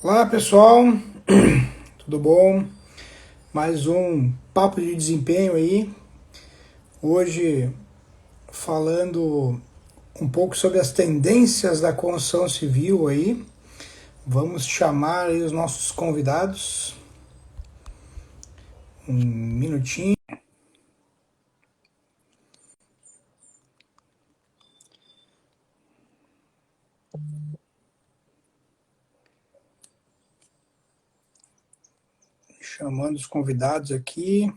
Olá pessoal, tudo bom? Mais um papo de desempenho aí. Hoje falando um pouco sobre as tendências da construção civil aí. Vamos chamar aí os nossos convidados. Um minutinho. Chamando os convidados aqui.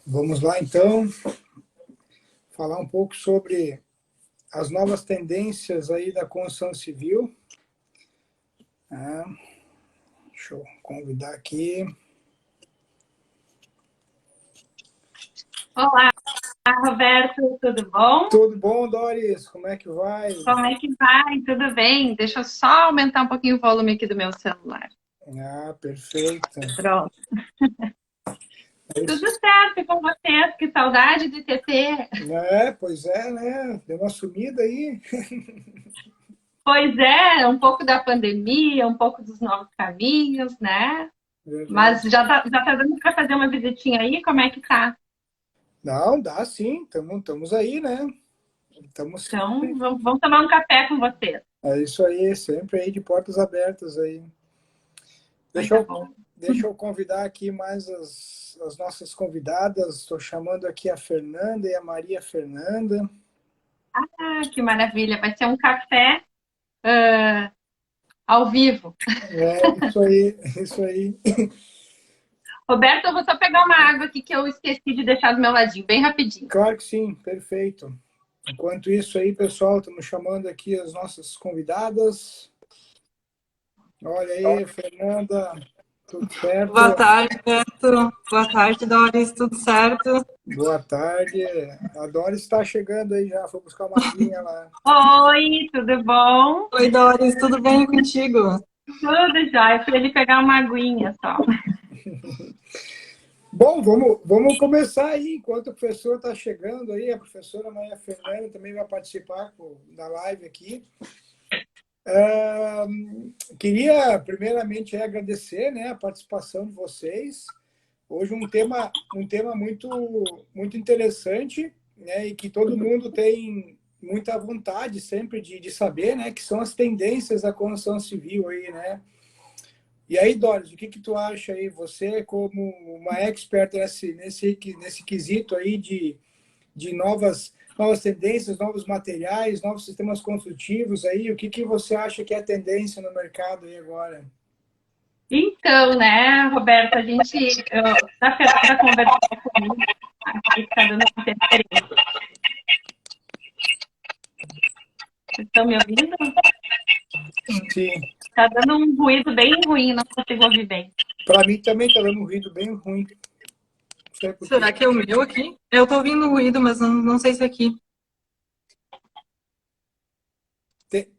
Vamos lá então falar um pouco sobre as novas tendências aí da construção civil. Deixa eu convidar aqui. Olá, Roberto, tudo bom? Tudo bom, Doris? Como é que vai? Como é que vai? Tudo bem? Deixa eu só aumentar um pouquinho o volume aqui do meu celular. Perfeito. Pronto. É Tudo isso. certo com vocês? Que saudade de TT. Pois é, né? Deu uma sumida aí. Pois é, um pouco da pandemia, um pouco dos novos caminhos, né? Mas Verdade. já tá dando para fazer uma visitinha aí? Como é que tá? Não, dá sim, estamos aí, né? Estamos Então, sempre. vamos tomar um café com vocês. É isso aí, sempre aí de portas abertas aí. Deixa Coisa eu, boa. deixa eu convidar aqui mais as nossas convidadas. Estou chamando aqui a Fernanda e a Maria Fernanda. Ah, que maravilha! Vai ser um café ao vivo. Isso aí, isso aí. Roberto, eu vou só pegar uma água aqui que eu esqueci de deixar do meu ladinho, bem rapidinho. Claro que sim, perfeito. Enquanto isso aí, pessoal, estamos chamando aqui as nossas convidadas. Olha aí, Fernanda, tudo Boa certo? tarde, Beto. Boa tarde, Doris. Tudo certo? Boa tarde. A Doris está chegando aí já, foi buscar uma aguinha lá. Oi, tudo bom? Oi, Doris. Tudo bem contigo? Tudo jóia. Fui ali pegar uma aguinha só. Bom, vamos começar aí, enquanto o professor está chegando aí, a professora Maria Fernanda também vai participar da live aqui. Queria primeiramente agradecer, né, a participação de vocês. Hoje um tema muito interessante, né, e que todo mundo tem muita vontade sempre de saber, né, que são as tendências da construção civil aí, né? E aí, Doris, o que tu acha aí, você como uma expert nesse quesito aí de novas tendências, novos materiais, novos sistemas construtivos aí, o que você acha que é a tendência no mercado aí agora? Então, né, Roberto, a Fernanda conversou comigo, aqui está dando uma interferência. Vocês estão me ouvindo? Sim, Está dando um ruído bem ruim, não consigo ouvir bem. para mim também está dando um ruído bem ruim, não sei por quê. Será que é o meu aqui? Eu tô ouvindo ruído, mas não sei se é aqui.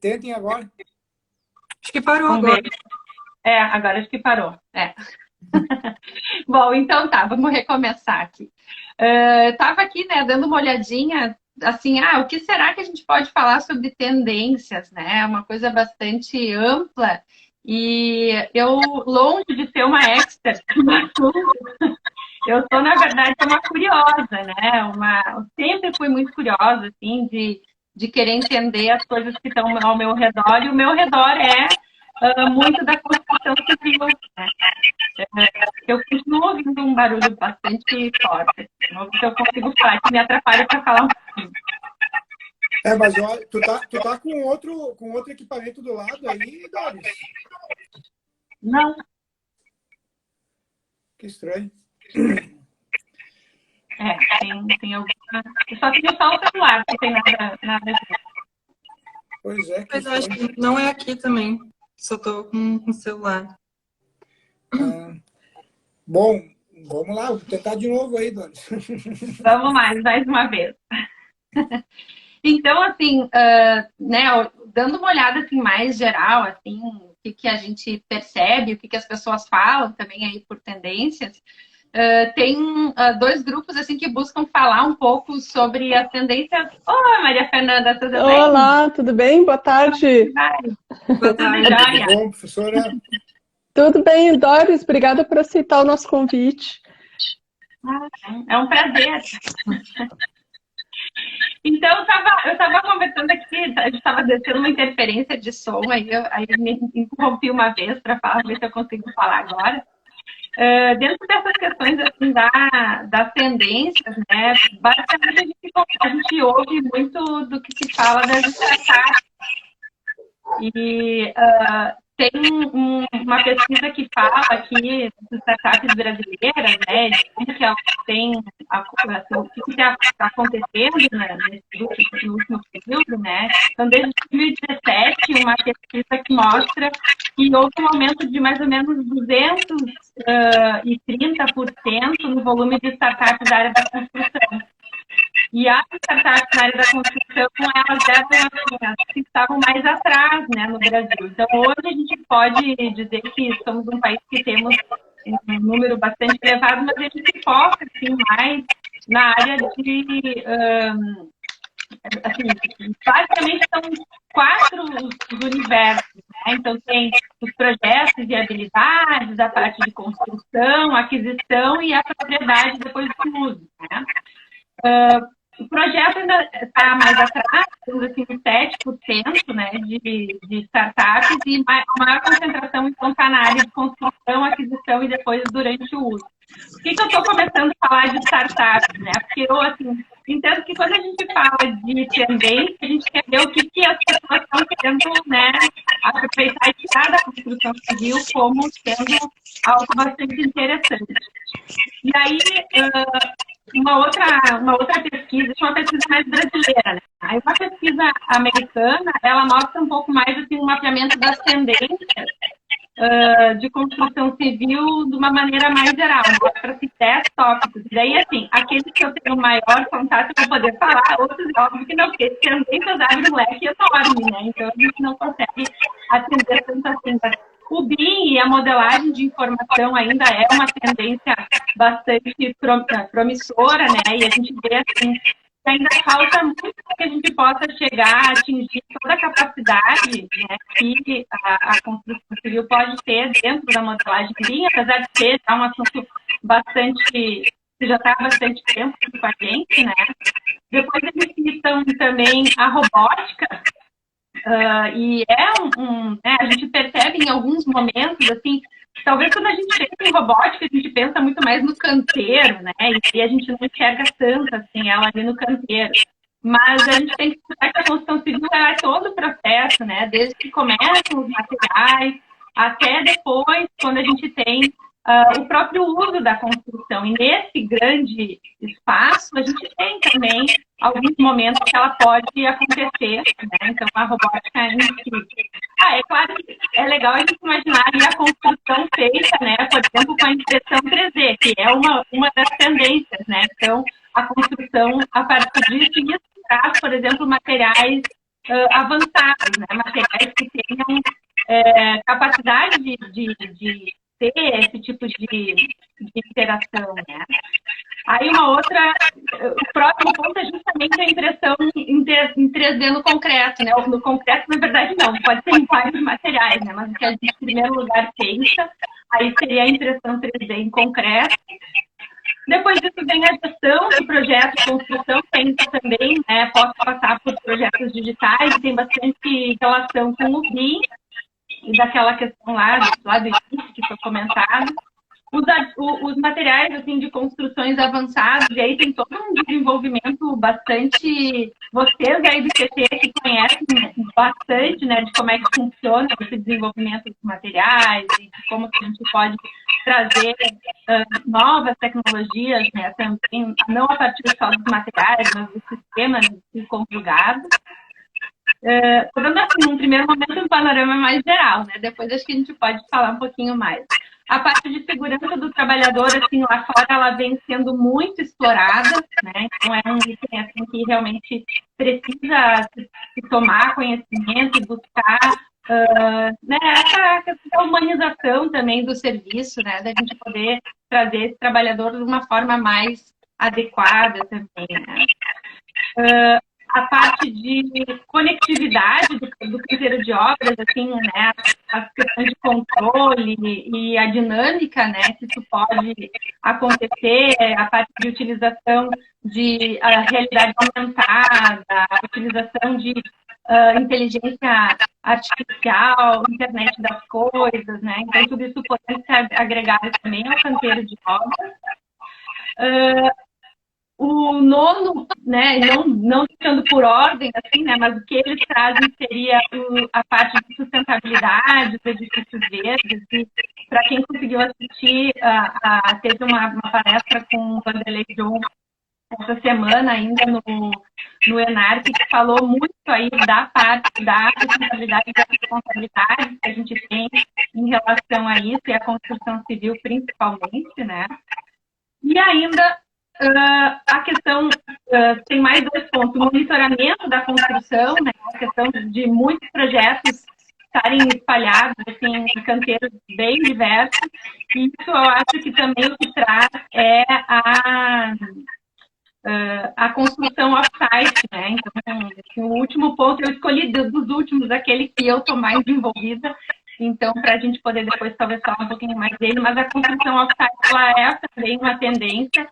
Tentem agora. Acho que parou Vamos agora. ver. Agora acho que parou. Bom, então tá, vamos recomeçar aqui. Estava aqui, né, dando uma olhadinha, assim, o que será que a gente pode falar sobre tendências, né? É uma coisa bastante ampla e eu, longe de ser uma expert no assunto, eu sou, na verdade, uma curiosa, né? Eu sempre fui muito curiosa, assim, de querer entender as coisas que estão ao meu redor, e o meu redor é muito da construção civil, né? Eu continuo ouvindo um barulho bastante forte. Não sei se eu consigo falar, que me atrapalha para falar um pouquinho. Mas olha, tu tá com outro equipamento do lado aí, Doris? Não, Que estranho. tem alguma. Eu só tenho só o celular, não tem nada disso. Pois é, que Mas eu acho estranho. que não é aqui também. Só tô com o celular. Ah, bom, vamos lá, vou tentar de novo aí, Doris. Vamos mais uma vez. Então, assim, né, dando uma olhada assim, mais geral, assim, o que a gente percebe, o que as pessoas falam também aí por tendências, tem dois grupos assim que buscam falar um pouco sobre as tendências. Oi, Maria Fernanda, tudo bem? Olá, tudo bem? Boa tarde. Boa tarde. Tudo bom, professora? Tudo bem, Doris? Obrigada por aceitar o nosso convite. É um prazer. Então, eu estava conversando aqui, a gente estava descendo uma interferência de som, aí me interrompi uma vez para ver se eu consigo falar agora. Dentro dessas questões assim, das tendências, né, basicamente a gente ouve muito do que se fala das startups. E tem uma pesquisa que fala aqui das startups brasileiras, né, de como que elas têm, o que está acontecendo, né, no último período, né. Então, desde 2017, uma pesquisa que mostra que houve um aumento de mais ou menos 230% no volume de startups da área da construção. E as startups na área da construção, elas eram as que estavam mais atrás, né, no Brasil. Então, hoje a gente pode dizer que somos um país que temos um número bastante elevado, mas a gente foca, assim, mais na área de... assim, basicamente são 4 os universos, né? Então tem os projetos e habilidades, a parte de construção, aquisição e a propriedade depois do uso, né? O projeto ainda está mais atrás, temos assim 7%, né, de startups e a maior concentração então está na área de construção, aquisição e depois durante o uso. Por que eu estou começando a falar de startups, né? Porque eu, assim, entendo que quando a gente fala de tendência, a gente quer ver o que as pessoas estão querendo, né, aproveitar e tirar da construção civil como sendo algo bastante interessante. E aí, uma outra pesquisa, uma pesquisa mais brasileira, né? Aí uma pesquisa americana, ela mostra um pouco mais assim, um mapeamento das tendências de construção civil de uma maneira mais geral, mostra-se 10 tópicos. E daí, assim, aqueles que eu tenho maior contato para poder falar, outros óbvio que não, porque tendências abrem um leque enorme, né? Então a gente não consegue atender tanto assim. O BIM e a modelagem de informação ainda é uma tendência bastante promissora, né? E a gente vê assim, que ainda falta muito para que a gente possa chegar a atingir toda a capacidade, né, que a construção civil pode ter dentro da modelagem BIM, apesar de ser já um assunto bastante, que já está há bastante tempo com a gente, né? Depois eles citam também a robótica, e né, a gente percebe em alguns momentos, assim, talvez quando a gente pensa em robótica, a gente pensa muito mais no canteiro, né? E a gente não enxerga tanto, assim, ela ali no canteiro. Mas a gente tem que pensar que a construção civil é todo o processo, né? Desde que começam os materiais, até depois, quando a gente tem o próprio uso da construção. E nesse grande espaço, a gente tem também alguns momentos que ela pode acontecer, né? Então, a robótica é incrível. É claro que é legal a gente imaginar ali a construção feita, né? Por exemplo, com a impressão 3D, que é uma das tendências, né? Então, a construção, a partir disso, isso traz, por exemplo, materiais avançados, né? Materiais que tenham capacidade de ter esse tipo de interação, né? Aí o próximo ponto é justamente a impressão em 3D no concreto, né? No concreto, na verdade, não, pode ser em vários materiais, né? Mas o que a gente, em primeiro lugar, pensa, aí seria a impressão 3D em concreto. Depois disso vem a gestão de projetos de construção, pensa também, né? Posso passar por projetos digitais, tem bastante relação com o BIM, e daquela questão lá do início que foi comentado. Os materiais assim, de construções avançadas, e aí tem todo um desenvolvimento bastante... Vocês aí do PT que conhecem bastante, né, de como é que funciona esse desenvolvimento dos materiais e de como que a gente pode trazer novas tecnologias, né, também, não a partir só dos materiais, mas dos sistemas conjugados. Estou dando assim, num primeiro momento, um panorama mais geral, né? Depois acho que a gente pode falar um pouquinho mais. A parte de segurança do trabalhador, assim, lá fora, ela vem sendo muito explorada, né? Então, é um item, assim, que realmente precisa se tomar conhecimento e buscar né, essa questão da humanização também do serviço, né, da gente poder trazer esse trabalhador de uma forma mais adequada também, né. A parte de conectividade do canteiro de obras, assim, né, as questões de controle e a dinâmica, né, que isso pode acontecer, a parte de utilização de realidade aumentada, a utilização de inteligência artificial, internet das coisas, né, então tudo isso pode ser agregado também ao canteiro de obras. O nono, né, não ficando por ordem, assim, né, mas o que eles trazem seria a parte de sustentabilidade, os edifícios verdes, e para quem conseguiu assistir, teve uma palestra com o Vanderlei John essa semana ainda no ENARC, que falou muito aí da parte da sustentabilidade e da responsabilidade que a gente tem em relação a isso, e a construção civil principalmente, né, e ainda a questão, tem mais 2 pontos, o monitoramento da construção, né, a questão de muitos projetos estarem espalhados assim, em canteiros bem diversos, e isso eu acho que também o que traz é a construção off-site, né, então assim, o último ponto, eu escolhi dos últimos, aquele que eu estou mais envolvida, então, para a gente poder depois talvez falar um pouquinho mais dele, mas a construção off-site, ela é também uma tendência.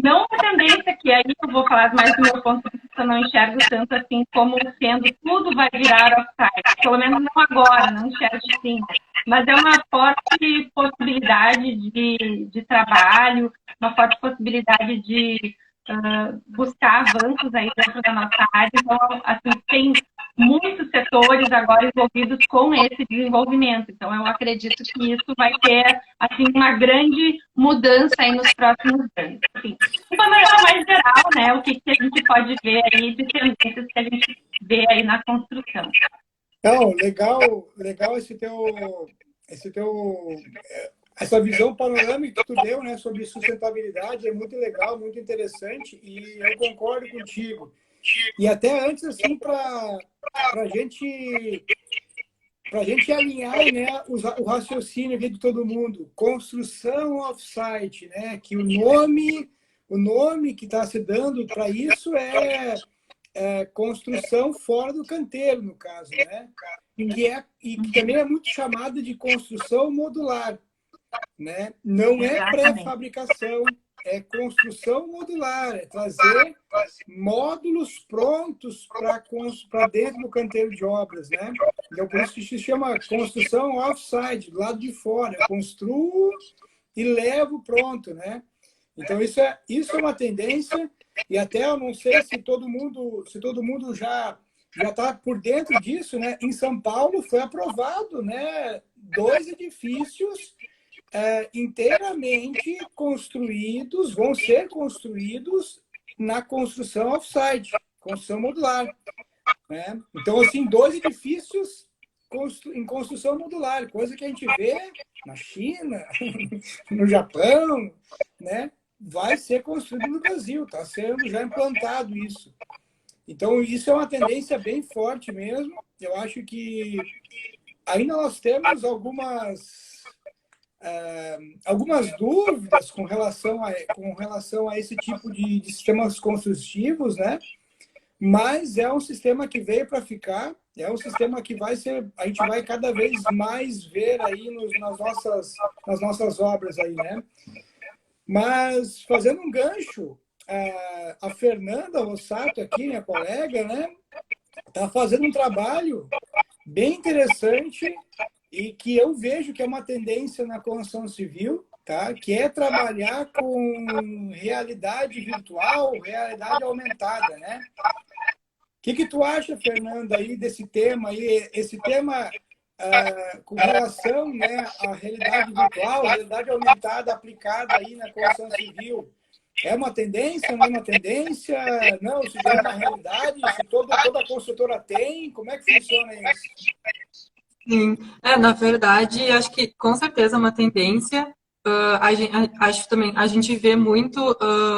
Não uma tendência que aí eu vou falar mais do meu ponto de vista, eu não enxergo tanto assim como sendo tudo vai virar off-site, pelo menos não agora, não enxergo assim, mas é uma forte possibilidade de trabalho, uma forte possibilidade de buscar avanços aí dentro da nossa área, então, assim, tem muitos setores agora envolvidos com esse desenvolvimento. Então, eu acredito que isso vai ter, assim, uma grande mudança aí nos próximos anos. Assim, de uma maneira mais geral, né, o que a gente pode ver aí de tendências que a gente vê aí na construção. Não, legal essa visão panorâmica que tu deu, né, sobre sustentabilidade, é muito legal, muito interessante, e eu concordo contigo. E até antes, assim, para a gente alinhar, né, o raciocínio aqui de todo mundo, construção off-site, né, que o nome que está se dando para isso é construção fora do canteiro, no caso, né, e que também é muito chamada de construção modular, né, não é pré-fabricação, é construção modular, é trazer módulos prontos para dentro do canteiro de obras, né? Então, por isso que se chama construção off-site, do lado de fora. Eu construo e levo pronto, né? Então, isso é uma tendência, e até eu não sei se todo mundo já está por dentro disso, né? Em São Paulo foi aprovado, né, 2 edifícios inteiramente construídos, vão ser construídos na construção off-site, construção modular, né? Então, assim, 2 edifícios em construção modular, coisa que a gente vê na China, no Japão, né? Vai ser construído no Brasil, está sendo já implantado isso. Então, isso é uma tendência bem forte mesmo. Eu acho que ainda nós temos algumas dúvidas com relação a esse tipo de sistemas construtivos, né? Mas é um sistema que veio para ficar, é um sistema que a gente vai cada vez mais ver aí nas nossas obras aí, né? Mas fazendo um gancho, a Fernanda Rossato aqui, minha colega, né, está fazendo um trabalho bem interessante e que eu vejo que é uma tendência na construção civil, tá? Que é trabalhar com realidade virtual, realidade aumentada, né? O que tu acha, Fernanda, aí desse tema aí, esse tema com relação, né, à realidade virtual, realidade aumentada aplicada aí na construção civil? É uma tendência, não é uma tendência? Não, se é uma realidade, se toda construtora tem, como é que funciona isso? Sim, na verdade, acho que com certeza é uma tendência. Acho também, a gente vê muito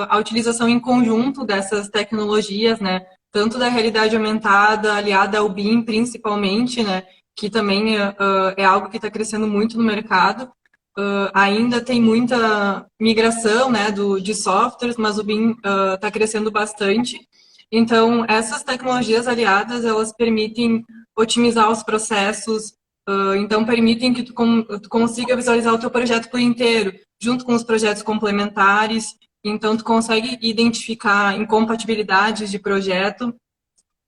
a utilização em conjunto dessas tecnologias, né? Tanto da realidade aumentada, aliada ao BIM, principalmente, né? que também é algo que está crescendo muito no mercado. Ainda tem muita migração, né, de softwares, mas o BIM está crescendo bastante. Então, essas tecnologias aliadas, elas permitem otimizar os processos, então permitem que tu consiga visualizar o teu projeto por inteiro, junto com os projetos complementares. Então, tu consegue identificar incompatibilidades de projeto,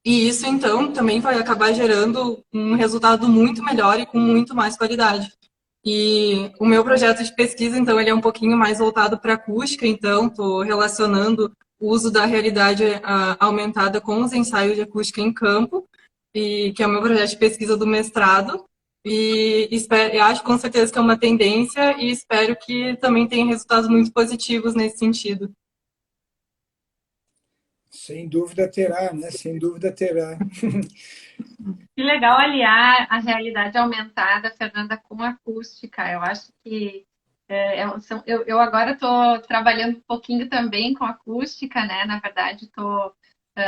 e isso, então, também vai acabar gerando um resultado muito melhor e com muito mais qualidade. E o meu projeto de pesquisa, então, ele é um pouquinho mais voltado para acústica, então, estou relacionando o uso da realidade aumentada com os ensaios de acústica em campo, e que é o meu projeto de pesquisa do mestrado. E eu acho com certeza que é uma tendência e espero que também tenha resultados muito positivos nesse sentido. Sem dúvida terá, né? Sem dúvida terá. Que legal aliar a realidade aumentada, Fernanda, com a acústica. Eu acho que eu agora estou trabalhando um pouquinho também com acústica, né? Na verdade, estou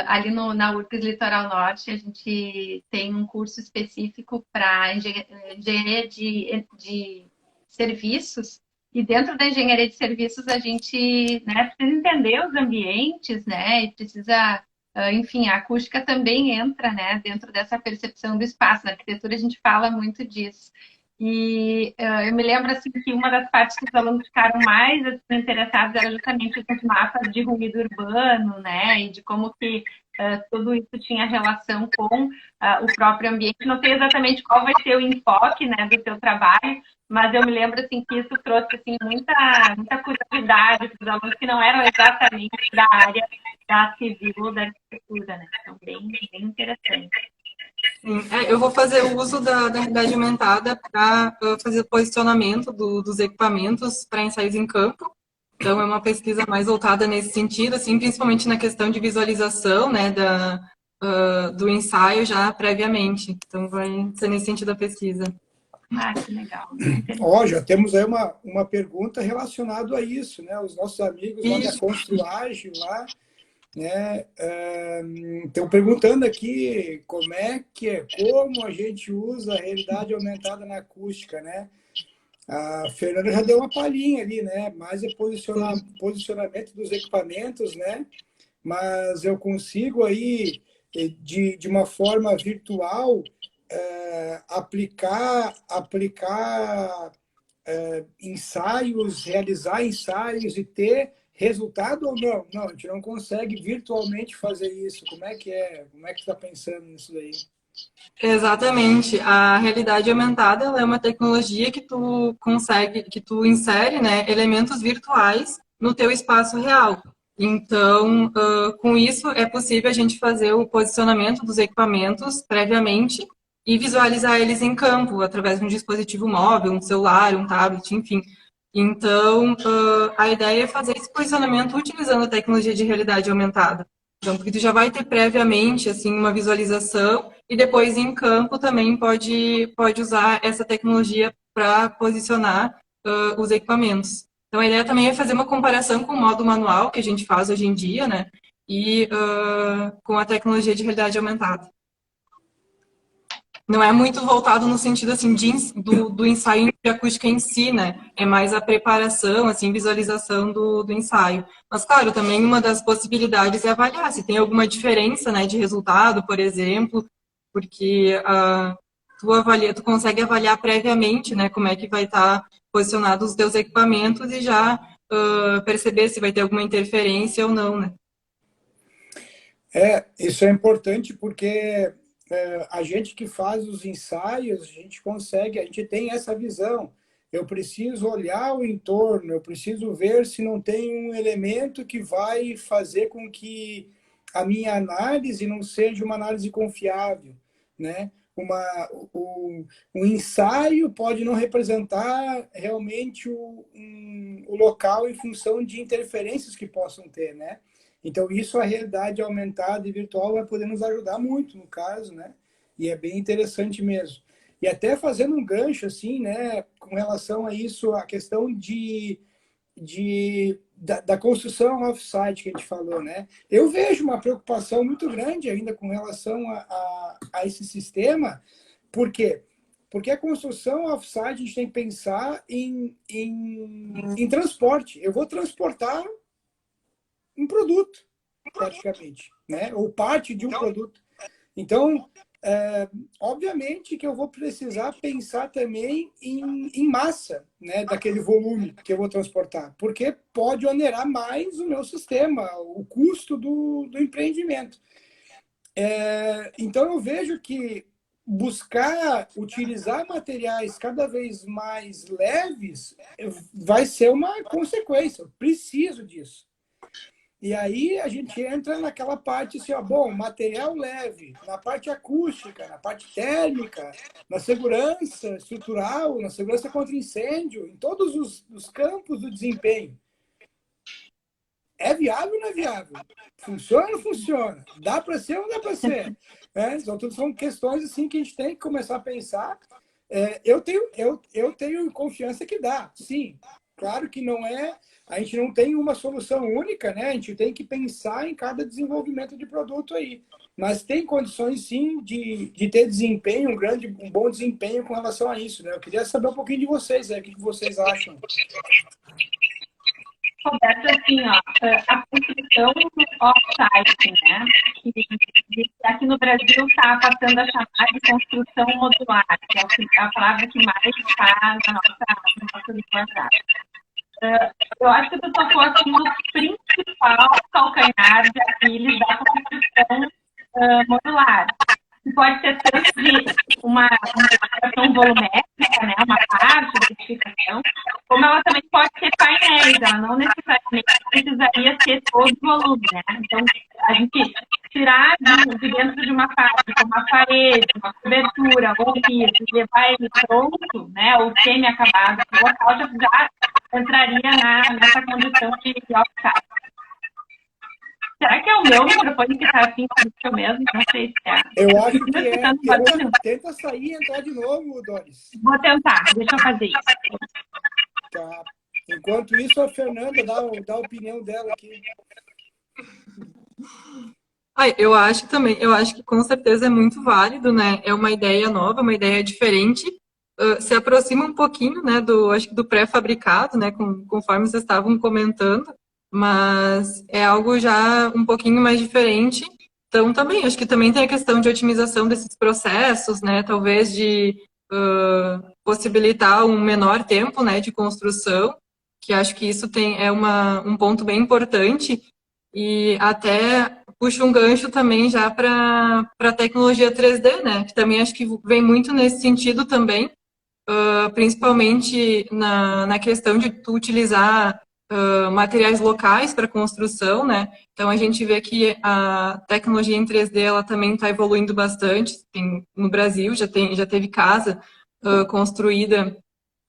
ali na URGS Litoral Norte, a gente tem um curso específico para engenharia de serviços, e dentro da engenharia de serviços a gente, né, precisa entender os ambientes, né, e precisa, enfim, a acústica também entra, né, dentro dessa percepção do espaço. Na arquitetura a gente fala muito disso. E eu me lembro assim, que uma das partes que os alunos ficaram mais interessados era justamente os mapas de ruído urbano, né? E de como que tudo isso tinha relação com o próprio ambiente. Não sei exatamente qual vai ser o enfoque, né, do seu trabalho, mas eu me lembro assim, que isso trouxe assim, muita curiosidade para os alunos que não eram exatamente da área da civil ou da arquitetura, né? Então, bem interessante. Sim, eu vou fazer o uso da realidade aumentada para fazer o posicionamento dos equipamentos para ensaios em campo. Então, é uma pesquisa mais voltada nesse sentido, assim, principalmente na questão de visualização, né, do ensaio já previamente. Então, vai ser nesse sentido a pesquisa. Ah, que legal. Ó, já temos aí uma pergunta relacionada a isso, né? Os nossos amigos lá da Construagem, lá, né, estão perguntando aqui como a gente usa a realidade aumentada na acústica, né? A Fernanda já deu uma palhinha ali, né? Mais é posicionamento dos equipamentos, né? Mas eu consigo aí, de uma forma virtual, aplicar ensaios, realizar ensaios e ter resultado ou não? Não, a gente não consegue virtualmente fazer isso. Como é que é? Como é que está pensando nisso daí? Exatamente. A realidade aumentada ela é uma tecnologia que tu consegue, que tu insere, né, elementos virtuais no teu espaço real. Então, com isso é possível a gente fazer o posicionamento dos equipamentos previamente e visualizar eles em campo através de um dispositivo móvel, um celular, um tablet, enfim. Então, a ideia é fazer esse posicionamento utilizando a tecnologia de realidade aumentada. Então, porque tu já vai ter previamente assim uma visualização e depois em campo também pode usar essa tecnologia para posicionar os equipamentos. Então, a ideia também é fazer uma comparação com o modo manual que a gente faz hoje em dia, né? E com a tecnologia de realidade aumentada. Não é muito voltado no sentido assim do ensaio de acústica em si, né? É mais a preparação, assim, visualização do ensaio. Mas, claro, também uma das possibilidades é avaliar se tem alguma diferença, né, de resultado, por exemplo, porque tu consegue avaliar previamente, né, como é que vai estar posicionado os teus equipamentos e já perceber se vai ter alguma interferência ou não, né? Isso é importante porque a gente que faz os ensaios, a gente tem essa visão. Eu preciso olhar o entorno, eu preciso ver se não tem um elemento que vai fazer com que a minha análise não seja uma análise confiável, né? O ensaio pode não representar realmente o local em função de interferências que possam ter, né? Então, isso a realidade aumentada e virtual vai poder nos ajudar muito, no caso, né? E é bem interessante mesmo. E até fazendo um gancho, assim, né, com relação a isso, a questão da construção off-site que a gente falou, né? Eu vejo uma preocupação muito grande ainda com relação a esse sistema, porque Porque a construção off-site, a gente tem que pensar em transporte. Eu vou transportar um produto, praticamente, né? Ou parte de um produto. Então, obviamente que eu vou precisar pensar também em massa, né? Daquele volume que eu vou transportar, porque pode onerar mais o meu sistema, o custo do empreendimento. Então, eu vejo que buscar utilizar materiais cada vez mais leves vai ser uma consequência. Eu preciso disso. E aí a gente entra naquela parte assim, ó, bom, material leve, na parte acústica, na parte térmica, na segurança estrutural, na segurança contra incêndio, em todos os campos do desempenho. É viável ou não é viável? Funciona ou não funciona? Dá para ser ou não dá para ser? Então, tudo são questões assim que a gente tem que começar a pensar. Eu tenho confiança que dá, sim. Claro que não é... A gente não tem uma solução única, né? A gente tem que pensar em cada desenvolvimento de produto aí. Mas tem condições, sim, de ter desempenho, um bom desempenho com relação a isso, né? Eu queria saber um pouquinho de vocês, o que vocês acham? Roberto, assim, ó, a construção off-site, né? Que aqui no Brasil está passando a chamar de construção modular, que é a palavra que mais está na nossa linguagem. Eu acho que tu tocou aqui no principal calcanhar de Aquiles da construção modular. Que pode ser tanto de uma edificação volumétrica, né, uma parte da edificação, como ela também pode ser painéis, ela não necessariamente precisaria ter todo o volume, né? Então, a gente tirar de dentro de uma parte, como uma parede, uma cobertura, ou um piso, e levar ele pronto, né, ou semi-acabado, o local já entraria nessa condição de off-site. Será que é o meu microfone que está assim com mesmo? Não sei se é. Eu acho que é. Tenta sair e entrar de novo, Doris. Vou tentar, deixa eu fazer isso. Tá. Enquanto isso, a Fernanda dá a opinião dela aqui. Eu acho que com certeza é muito válido, né? É uma ideia nova, uma ideia diferente. Se aproxima um pouquinho, né, acho que do pré-fabricado, né, conforme vocês estavam comentando, mas é algo já um pouquinho mais diferente. Então, também, acho que também tem a questão de otimização desses processos, né, talvez de possibilitar um menor tempo, né, de construção, que acho que isso é um ponto bem importante, e até puxa um gancho também já para a tecnologia 3D, né, que também acho que vem muito nesse sentido também, principalmente na questão de tu utilizar materiais locais para construção, né? Então a gente vê que a tecnologia em 3D ela também está evoluindo bastante. No Brasil já teve casa construída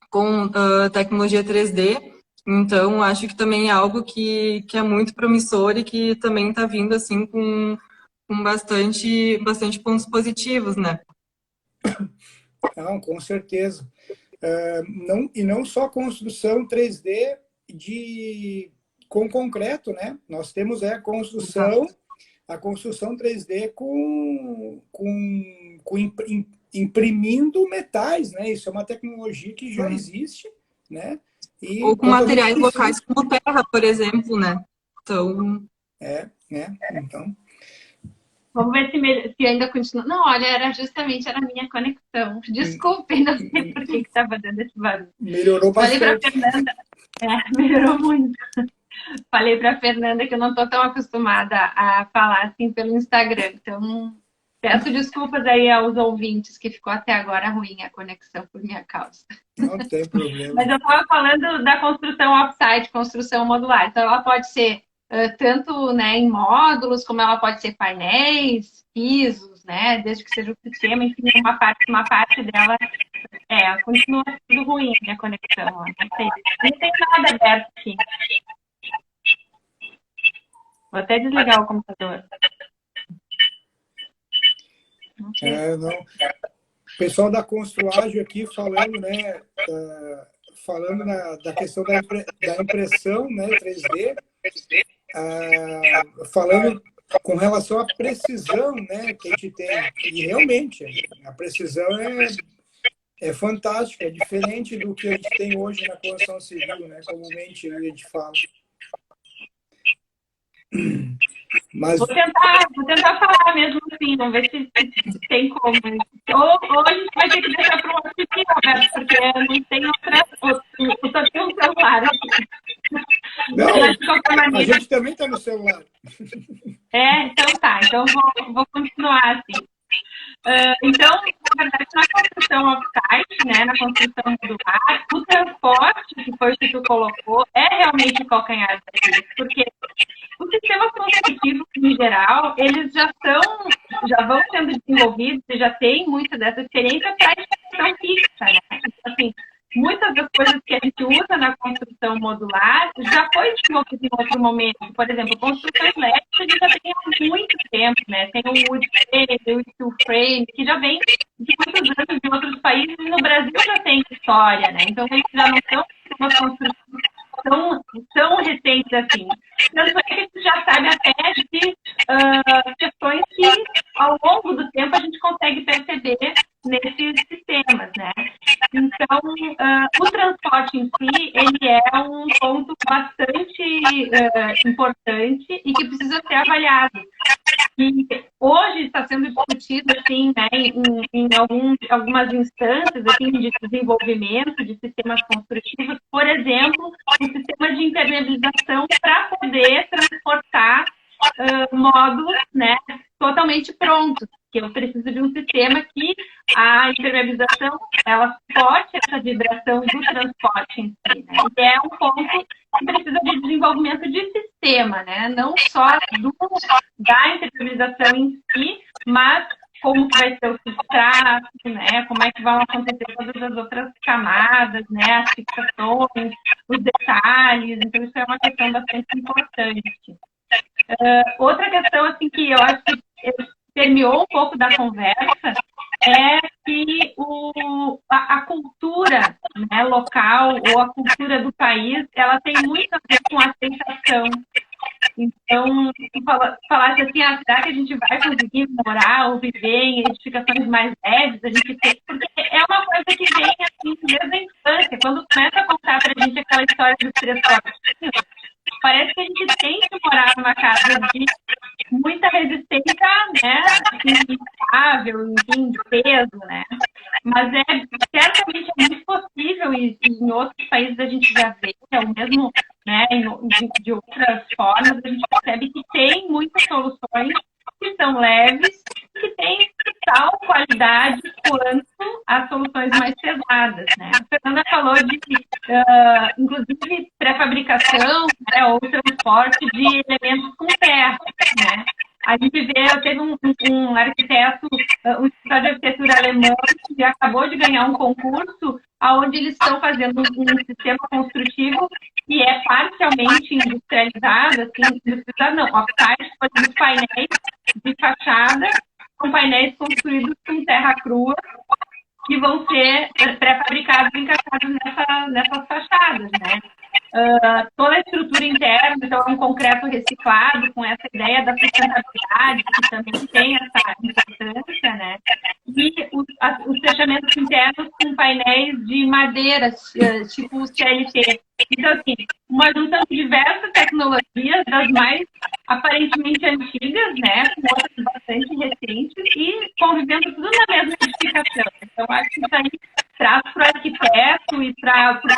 com tecnologia 3D. Então acho que também é algo que é muito promissor e que também está vindo assim com bastante pontos positivos, né? Não, com certeza. Não só construção 3D com concreto, né? Nós temos a construção 3D com imprimindo metais, né? Isso é uma tecnologia que já existe, né? Ou com materiais locais como terra, por exemplo, né? Então... Então... Vamos ver se ainda continua. Não, olha, era a minha conexão. Desculpem, não sei por que estava dando esse barulho. Melhorou bastante. Falei para Fernanda, melhorou muito. Falei para Fernanda que eu não estou tão acostumada a falar assim pelo Instagram. Então, peço desculpas aí aos ouvintes que ficou até agora ruim a conexão por minha causa. Não tem problema. Mas eu estava falando da construção off-site, construção modular. Então, ela pode ser tanto, né, em módulos, como ela pode ser painéis, pisos, né, desde que seja o sistema, enfim, uma parte dela continua tudo ruim a minha conexão. Não tem nada aberto aqui. Vou até desligar o computador. Não. O pessoal da Construágil aqui falando, né, da questão da impressão, né, 3D, falando com relação à precisão, né, que a gente tem. E realmente, a precisão É fantástico, é diferente do que a gente tem hoje na construção civil, né? Comumente a gente fala. Mas... Vou tentar falar mesmo assim, vamos ver se tem como. Ou a gente vai ter que deixar para um outro dia, Roberto, porque não tem outra. Eu só tenho um celular aqui. Não, a gente também está no celular. Então tá. Então vou continuar assim. Então, na verdade, na construção off-site, né, na construção modular, o transporte, que foi o que tu colocou, é realmente o calcanhar daqueles, porque os sistemas construtivos, em geral, eles já vão sendo desenvolvidos e já tem muita dessa experiência para a execução fixa, né? Então, assim, muitas das coisas que a gente usa na construção modular já foi desenvolvido em outro momento. Por exemplo, construções elétricas a gente já tem há muito tempo, né? Tem o wood frame, o steel frame, que já vem de muitos anos de outros países, e no Brasil já tem história, né? Então, eles já não são sistemas construtivos tão recentes assim. Tanto é que a gente já sabe até de questões que, ao longo do tempo, a gente consegue perceber nesses sistemas, né? Então, o transporte em si, ele é um ponto bastante importante e que precisa ser avaliado. E hoje está sendo discutido, assim, né, em algumas instâncias, assim, de desenvolvimento de sistemas construtivos, por exemplo, um sistema de impermeabilização para poder transportar módulos, né, totalmente prontos, que eu preciso de um sistema que a impermeabilização, ela suporte essa vibração do transporte em si, né? E é um ponto que precisa de desenvolvimento de sistema, né? Não só da impermeabilização em si, mas como que vai ser o substrato, né? Como é que vão acontecer todas as outras camadas, né? As fixações, os detalhes. Então, isso é uma questão bastante importante. Outra questão, assim, que eu acho que permeou um pouco da conversa é que a cultura, né, local ou a cultura do país, ela tem muito a ver com a aceitação. Então, se falasse assim, será que a gente vai conseguir morar ou viver em edificações mais leves? A gente tem, porque é uma coisa que vem assim desde a infância, quando começa a contar pra gente aquela história dos 3 quartinhos, parece que a gente tem que morar numa casa de muita resistência, né, instável, enfim, de peso, né, mas certamente é muito possível, e em outros países a gente já vê, ou mesmo, né, de outras formas, a gente percebe que tem muitas soluções que são leves e que têm tal qualidade quanto as soluções mais pesadas, né. A Fernanda falou de, inclusive, pré-fabricação, né, ou transporte de elementos com terra, né. A gente vê, teve um arquiteto, um escritório de arquitetura alemão que acabou de ganhar um concurso onde eles estão fazendo um sistema construtivo que é parcialmente industrializado, assim, industrializado não, off-site, os painéis de fachada, são painéis construídos com terra crua, que vão ser pré-fabricados e encaixados nessas fachadas, né? Toda a estrutura interna, então, é um concreto reciclado, com essa ideia da sustentabilidade, que também tem essa importância, né? E os fechamentos internos com painéis de madeira, tipo CLT. Então, assim, uma junção de diversas tecnologias, das mais aparentemente antigas, né, com outras bastante recentes, e convivendo tudo na mesma edificação. Então, acho que isso aí traz para o arquiteto e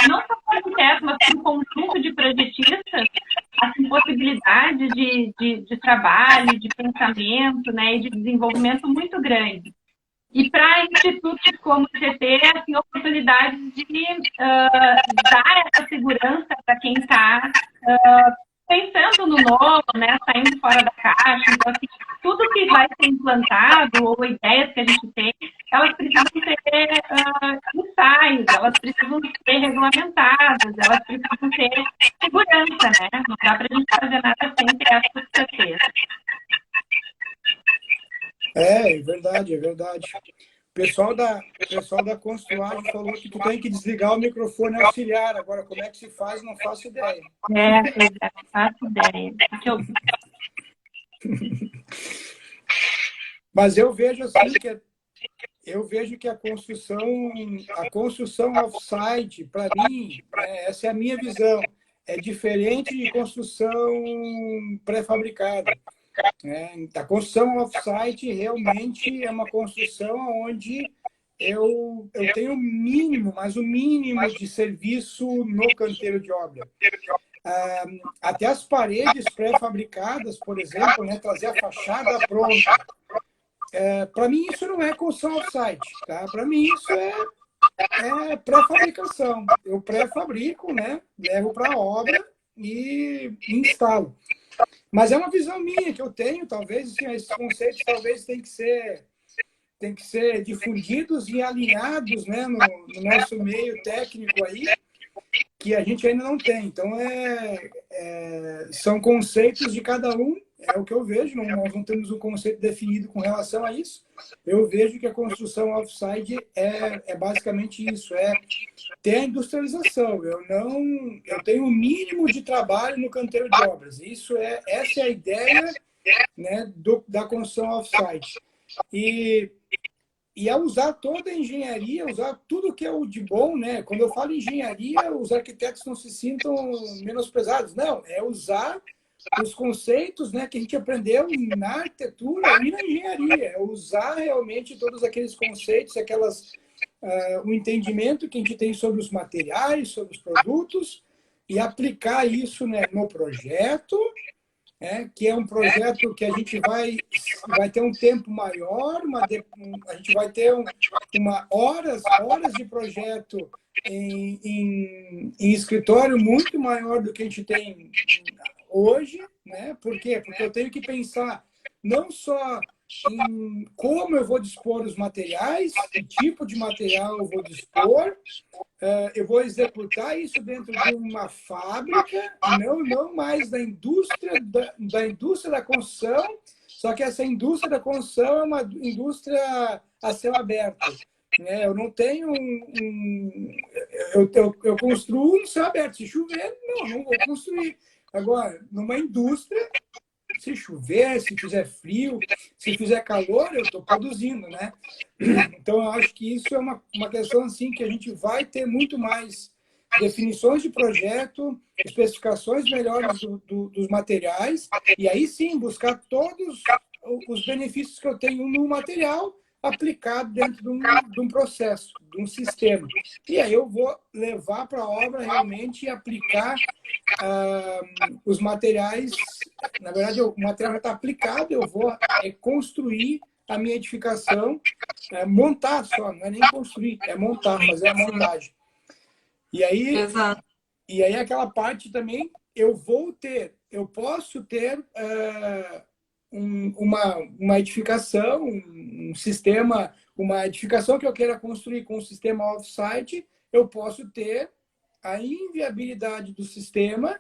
não só para o arquiteto, mas para o conjunto de projetistas, assim, possibilidade de trabalho, de pensamento, né, e de desenvolvimento muito grande. E para institutos como o CT, assim, oportunidades de dar essa segurança para quem está pensando no novo, né, saindo fora da caixa. Então, assim, tudo que vai ser implantado ou ideias que a gente tem, elas precisam ter ensaios, elas precisam ser regulamentadas, elas precisam ter segurança, né? Não dá para a gente fazer nada sem ter essa certeza. É verdade, é verdade. O pessoal da Construage falou que tu tem que desligar o microfone auxiliar. Agora, como é que se faz, não faço ideia. Não faço ideia. Mas eu vejo assim que eu vejo que a construção off-site, para mim, né, essa é a minha visão, é diferente de construção pré-fabricada. Né? A construção off-site realmente é uma construção onde eu tenho o mínimo, mas o mínimo de serviço no canteiro de obra. Até as paredes pré-fabricadas, por exemplo, né, trazer a fachada pronta. Para mim, isso não é construção off-site. Tá? Para mim, isso é pré-fabricação. Eu pré-fabrico, né, levo para a obra e instalo. Mas é uma visão minha que eu tenho, talvez, assim, esses conceitos talvez têm que ser difundidos e alinhados, né, no nosso meio técnico aí, que a gente ainda não tem. Então, são conceitos de cada um, é o que eu vejo, nós não temos um conceito definido com relação a isso. Eu vejo que a construção off-site é basicamente isso, é ter a industrialização. Eu tenho o mínimo de trabalho no canteiro de obras. Essa é a ideia, né, da construção off-site. E é usar toda a engenharia, usar tudo que é o de bom, né? Quando eu falo engenharia, os arquitetos não se sintam menosprezados. Não, é usar os conceitos, né, que a gente aprendeu na arquitetura e na engenharia. É usar realmente todos aqueles conceitos, o entendimento que a gente tem sobre os materiais, sobre os produtos, e aplicar isso, né, no projeto, que é um projeto que a gente vai ter um tempo maior, a gente vai ter horas de projeto em escritório muito maior do que a gente tem hoje, né? Por quê? Porque eu tenho que pensar não só em como eu vou dispor os materiais, que tipo de material eu vou dispor, eu vou executar isso dentro de uma fábrica, não mais da indústria da construção, só que essa indústria da construção é uma indústria a céu aberto. Eu não tenho eu construo no céu aberto. Se chover, não vou construir. Agora, numa indústria, se chover, se fizer frio, se fizer calor, eu estou produzindo, né? Então, eu acho que isso é uma questão assim que a gente vai ter muito mais definições de projeto, especificações melhores dos materiais, e aí sim buscar todos os benefícios que eu tenho no material aplicado dentro de um processo, de um sistema. E aí eu vou levar para a obra realmente e aplicar os materiais. Na verdade, o material já está aplicado, eu vou construir a minha edificação, montar só, não é nem construir, é montar, fazer a montagem. E aí, Exato. E aí aquela parte também, eu posso ter uma edificação, um sistema, uma edificação que eu queira construir com um sistema off-site, eu posso ter a inviabilidade do sistema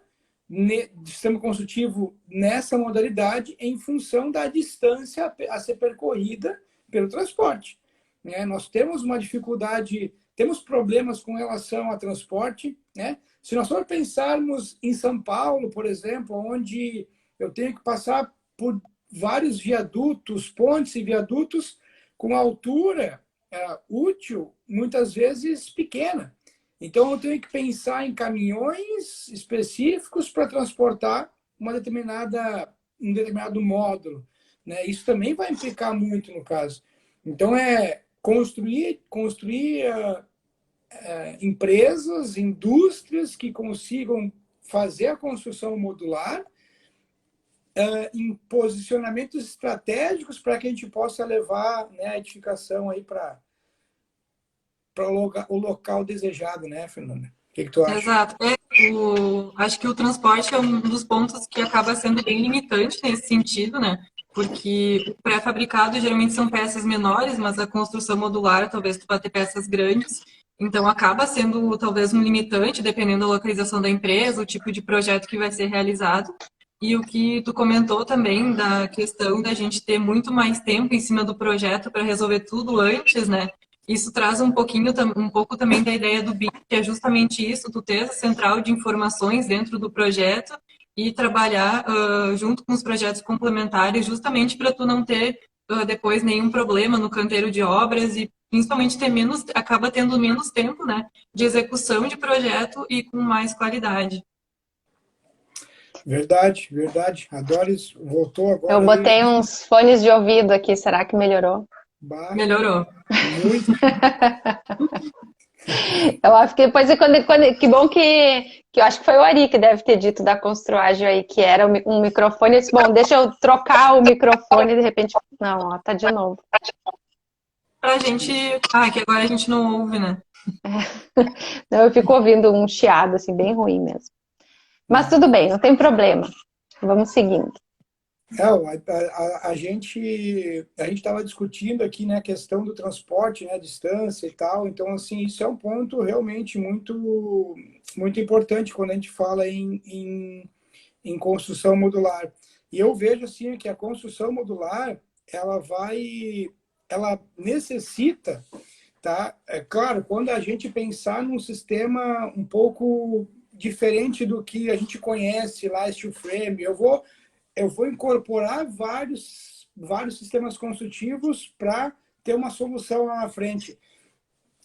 construtivo nessa modalidade em função da distância a ser percorrida pelo transporte. Nós temos uma dificuldade, temos problemas com relação ao transporte. Se nós for pensarmos em São Paulo, por exemplo, onde eu tenho que passar por vários viadutos, pontes e viadutos com altura útil, muitas vezes pequena. Então, eu tenho que pensar em caminhões específicos para transportar um determinado módulo. Isso também vai implicar muito no caso. Então, construir empresas, indústrias que consigam fazer a construção modular em posicionamentos estratégicos para que a gente possa levar, a edificação aí para o local desejado, né, Fernanda? O que tu acha? Exato. Acho que o transporte é um dos pontos que acaba sendo bem limitante nesse sentido, né? Porque o pré-fabricado geralmente são peças menores, mas a construção modular talvez tu vá ter peças grandes. Então acaba sendo talvez um limitante, dependendo da localização da empresa, o tipo de projeto que vai ser realizado. E o que tu comentou também da questão da gente ter muito mais tempo em cima do projeto para resolver tudo antes, né? Isso traz um pouco também da ideia do BIM, que é justamente isso, tu ter essa central de informações dentro do projeto e trabalhar junto com os projetos complementares, justamente para tu não ter depois nenhum problema no canteiro de obras e principalmente acaba tendo menos tempo, né, de execução de projeto e com mais qualidade. Verdade, verdade. A Doris voltou agora. Eu botei uns fones de ouvido aqui, será que melhorou? Bah, Melhorou. muito. Eu acho que depois, que bom que eu acho que foi o Ari que deve ter dito da Construagem aí, que era um microfone. Eu disse, bom, deixa eu trocar o microfone, de repente, não, ó, tá de novo. Pra gente, que agora a gente não ouve, né? Não, eu fico ouvindo um chiado, assim, bem ruim mesmo. Mas tudo bem, não tem problema. Vamos seguindo. A gente estava discutindo aqui, né, a questão do transporte, né, a distância e tal. Então, assim, isso é um ponto realmente muito, muito importante quando a gente fala em construção modular. E eu vejo, assim, que a construção modular, ela necessita, tá? É claro, quando a gente pensar num sistema um pouco diferente do que a gente conhece lá, steel frame, eu vou incorporar vários sistemas construtivos para ter uma solução lá na frente.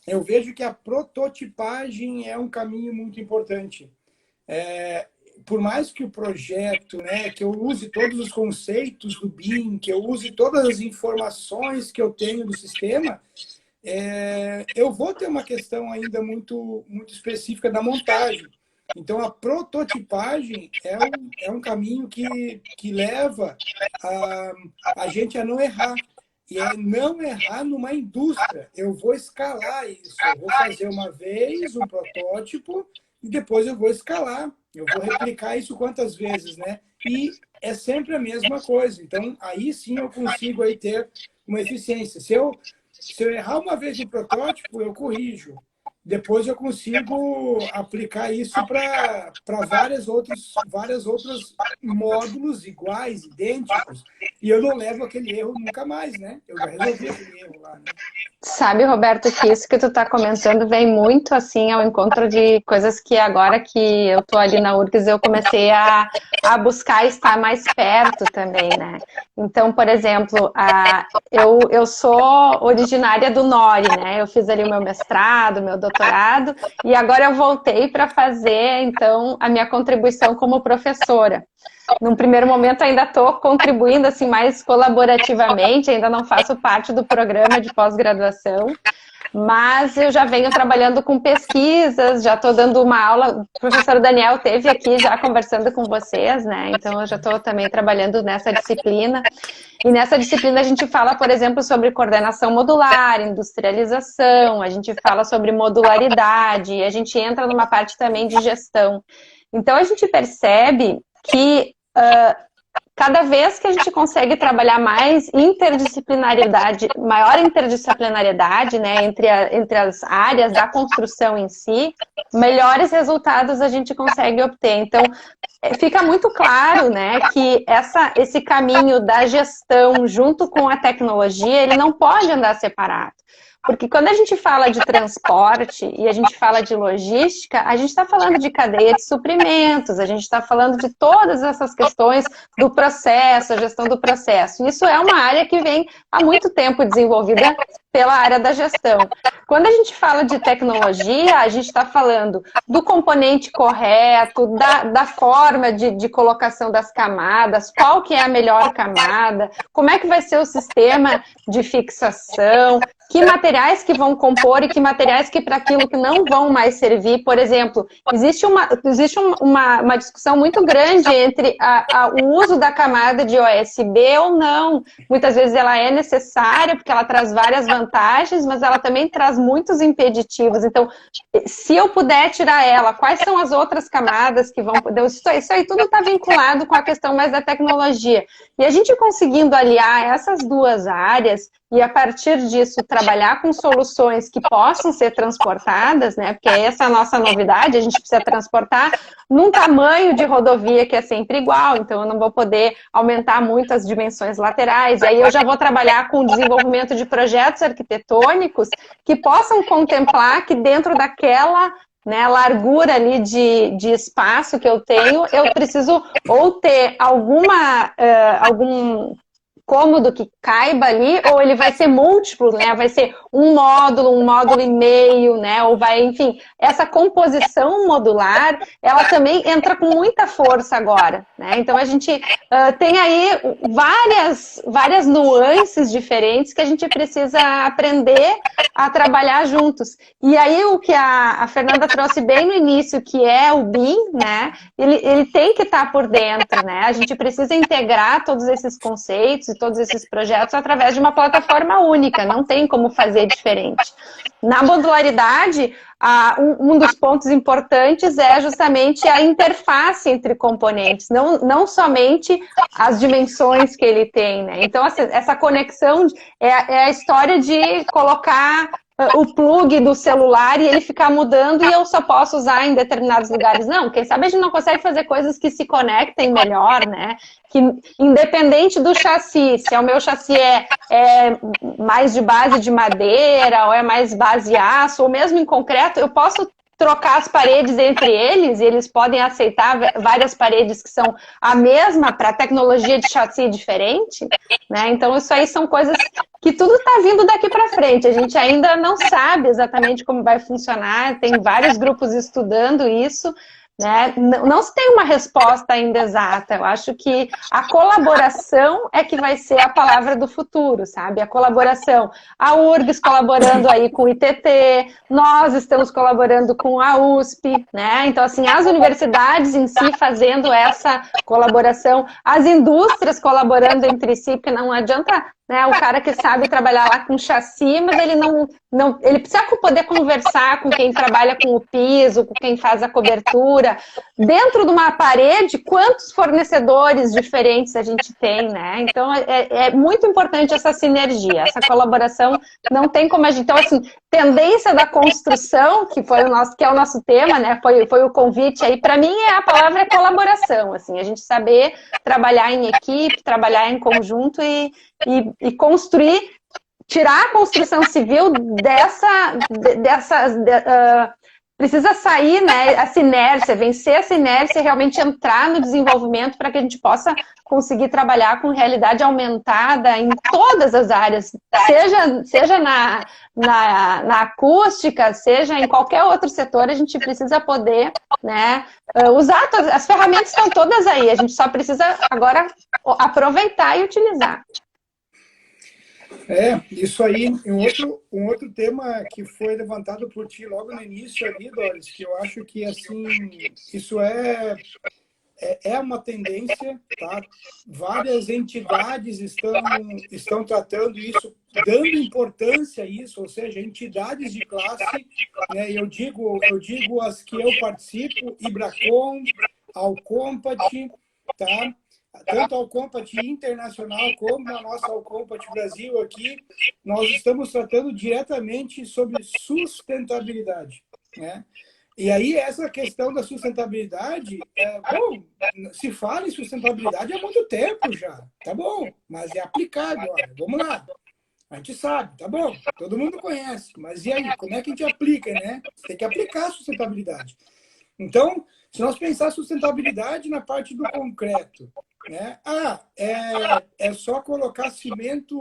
Eu vejo que a prototipagem é um caminho muito importante. Por mais que o projeto, né, que eu use todos os conceitos do BIM, que eu use todas as informações que eu tenho do sistema, eu vou ter uma questão ainda muito, muito específica da montagem. Então, a prototipagem é um caminho que leva a gente a não errar. E é não errar numa indústria. Eu vou escalar isso. Eu vou fazer uma vez um protótipo e depois eu vou escalar. Eu vou replicar isso quantas vezes, né? E é sempre a mesma coisa. Então, aí sim eu consigo aí ter uma eficiência. Se eu errar uma vez no protótipo, eu corrijo. Depois eu consigo aplicar isso para vários outros módulos iguais, idênticos, e eu não levo aquele erro nunca mais, né? Eu já resolvi aquele erro lá, né? Sabe, Roberto, que isso que tu está comentando vem muito, assim, ao encontro de coisas que agora que eu estou ali na URGS, eu comecei a buscar estar mais perto também, né? Então, por exemplo, eu sou originária do NORI, né? Eu fiz ali o meu mestrado, meu doutorado, e agora eu voltei para fazer, então, a minha contribuição como professora. Num primeiro momento ainda estou contribuindo assim mais colaborativamente, ainda não faço parte do programa de pós-graduação, mas eu já venho trabalhando com pesquisas, já estou dando uma aula, o professor Daniel esteve aqui já conversando com vocês, né? Então eu já estou também trabalhando nessa disciplina. E nessa disciplina a gente fala, por exemplo, sobre coordenação modular, industrialização, a gente fala sobre modularidade, e a gente entra numa parte também de gestão. Então a gente percebe que cada vez que a gente consegue trabalhar mais interdisciplinaridade, maior interdisciplinariedade, né, entre as áreas da construção em si, melhores resultados a gente consegue obter. Então, fica muito claro, né, que esse caminho da gestão junto com a tecnologia, ele não pode andar separado. Porque quando a gente fala de transporte e a gente fala de logística, a gente está falando de cadeia de suprimentos, a gente está falando de todas essas questões do processo, a gestão do processo. Isso é uma área que vem há muito tempo desenvolvida pela área da gestão. Quando a gente fala de tecnologia, a gente está falando do componente correto, da forma de colocação das camadas, qual que é a melhor camada, como é que vai ser o sistema de fixação, que materiais que vão compor e que materiais que para aquilo que não vão mais servir. Por exemplo, existe uma discussão muito grande entre o uso da camada de OSB ou não. Muitas vezes ela é necessária porque ela traz várias vantagens, mas ela também traz muitos impeditivos. Então, se eu puder tirar ela, quais são as outras camadas que vão poder... Isso aí tudo está vinculado com a questão mais da tecnologia. E a gente conseguindo aliar essas duas áreas e a partir disso trabalhar com soluções que possam ser transportadas, né? Porque essa é a nossa novidade, a gente precisa transportar num tamanho de rodovia que é sempre igual, então eu não vou poder aumentar muito as dimensões laterais, e aí eu já vou trabalhar com o desenvolvimento de projetos arquitetônicos que possam contemplar que dentro daquela, né, largura ali de espaço que eu tenho, eu preciso ou ter algum cômodo que caiba ali, ou ele vai ser múltiplo, né? Vai ser um módulo e meio, né? Ou vai, enfim, essa composição modular, ela também entra com muita força agora, né? Então a gente tem aí várias nuances diferentes que a gente precisa aprender a trabalhar juntos. E aí o que a Fernanda trouxe bem no início, que é o BIM, né? Ele tem que estar por dentro, né? A gente precisa integrar todos esses conceitos e todos esses projetos através de uma plataforma única, não tem como fazer diferente. Na modularidade, um dos pontos importantes é justamente a interface entre componentes, não somente as dimensões que ele tem, né? Então, essa conexão é a história de colocar o plug do celular e ele ficar mudando e eu só posso usar em determinados lugares. Não, quem sabe a gente não consegue fazer coisas que se conectem melhor, né? Que independente do chassi, se o meu chassi é mais de base de madeira ou é mais base aço, ou mesmo em concreto, eu posso trocar as paredes entre eles e eles podem aceitar várias paredes que são a mesma para tecnologia de chassi diferente, né? Então isso aí são coisas que tudo está vindo daqui para frente. A gente ainda não sabe exatamente como vai funcionar, tem vários grupos estudando isso, né? Não se tem uma resposta ainda exata. Eu acho que a colaboração é que vai ser a palavra do futuro, sabe? A colaboração. A URGS colaborando aí com o ITT, nós estamos colaborando com a USP, né? Então, assim, as universidades em si fazendo essa colaboração, as indústrias colaborando entre si, porque não adianta, né, o cara que sabe trabalhar lá com chassi, mas ele ele precisa poder conversar com quem trabalha com o piso, com quem faz a cobertura. Dentro de uma parede, quantos fornecedores diferentes a gente tem, né? Então, é muito importante essa sinergia, essa colaboração. Não tem como a gente... Então, assim, tendência da construção, que é o nosso tema, né? Foi o convite aí. Para mim, a palavra é colaboração, assim, a gente saber trabalhar em equipe, trabalhar em conjunto e construir, tirar a construção civil precisa sair, né, essa inércia, vencer essa inércia e realmente entrar no desenvolvimento para que a gente possa conseguir trabalhar com realidade aumentada em todas as áreas, seja na acústica, seja em qualquer outro setor, a gente precisa poder, né, usar as ferramentas estão todas aí, a gente só precisa agora aproveitar e utilizar. Isso aí, um outro tema que foi levantado por ti logo no início ali, Doris, que eu acho que, assim, isso é uma tendência, tá? Várias entidades estão tratando isso, dando importância a isso, ou seja, entidades de classe, né? Eu digo as que eu participo, Ibracom, Alcompat, tá? Tanto a Alcompat Internacional como a nossa Alcompat Brasil aqui, nós estamos tratando diretamente sobre sustentabilidade, né? E aí essa questão da sustentabilidade, se fala em sustentabilidade há muito tempo já, tá bom, mas é aplicado, olha, vamos lá. A gente sabe, tá bom, todo mundo conhece, mas e aí, como é que a gente aplica, né? Tem que aplicar a sustentabilidade. Então, se nós pensar sustentabilidade na parte do concreto, né? É só colocar cimento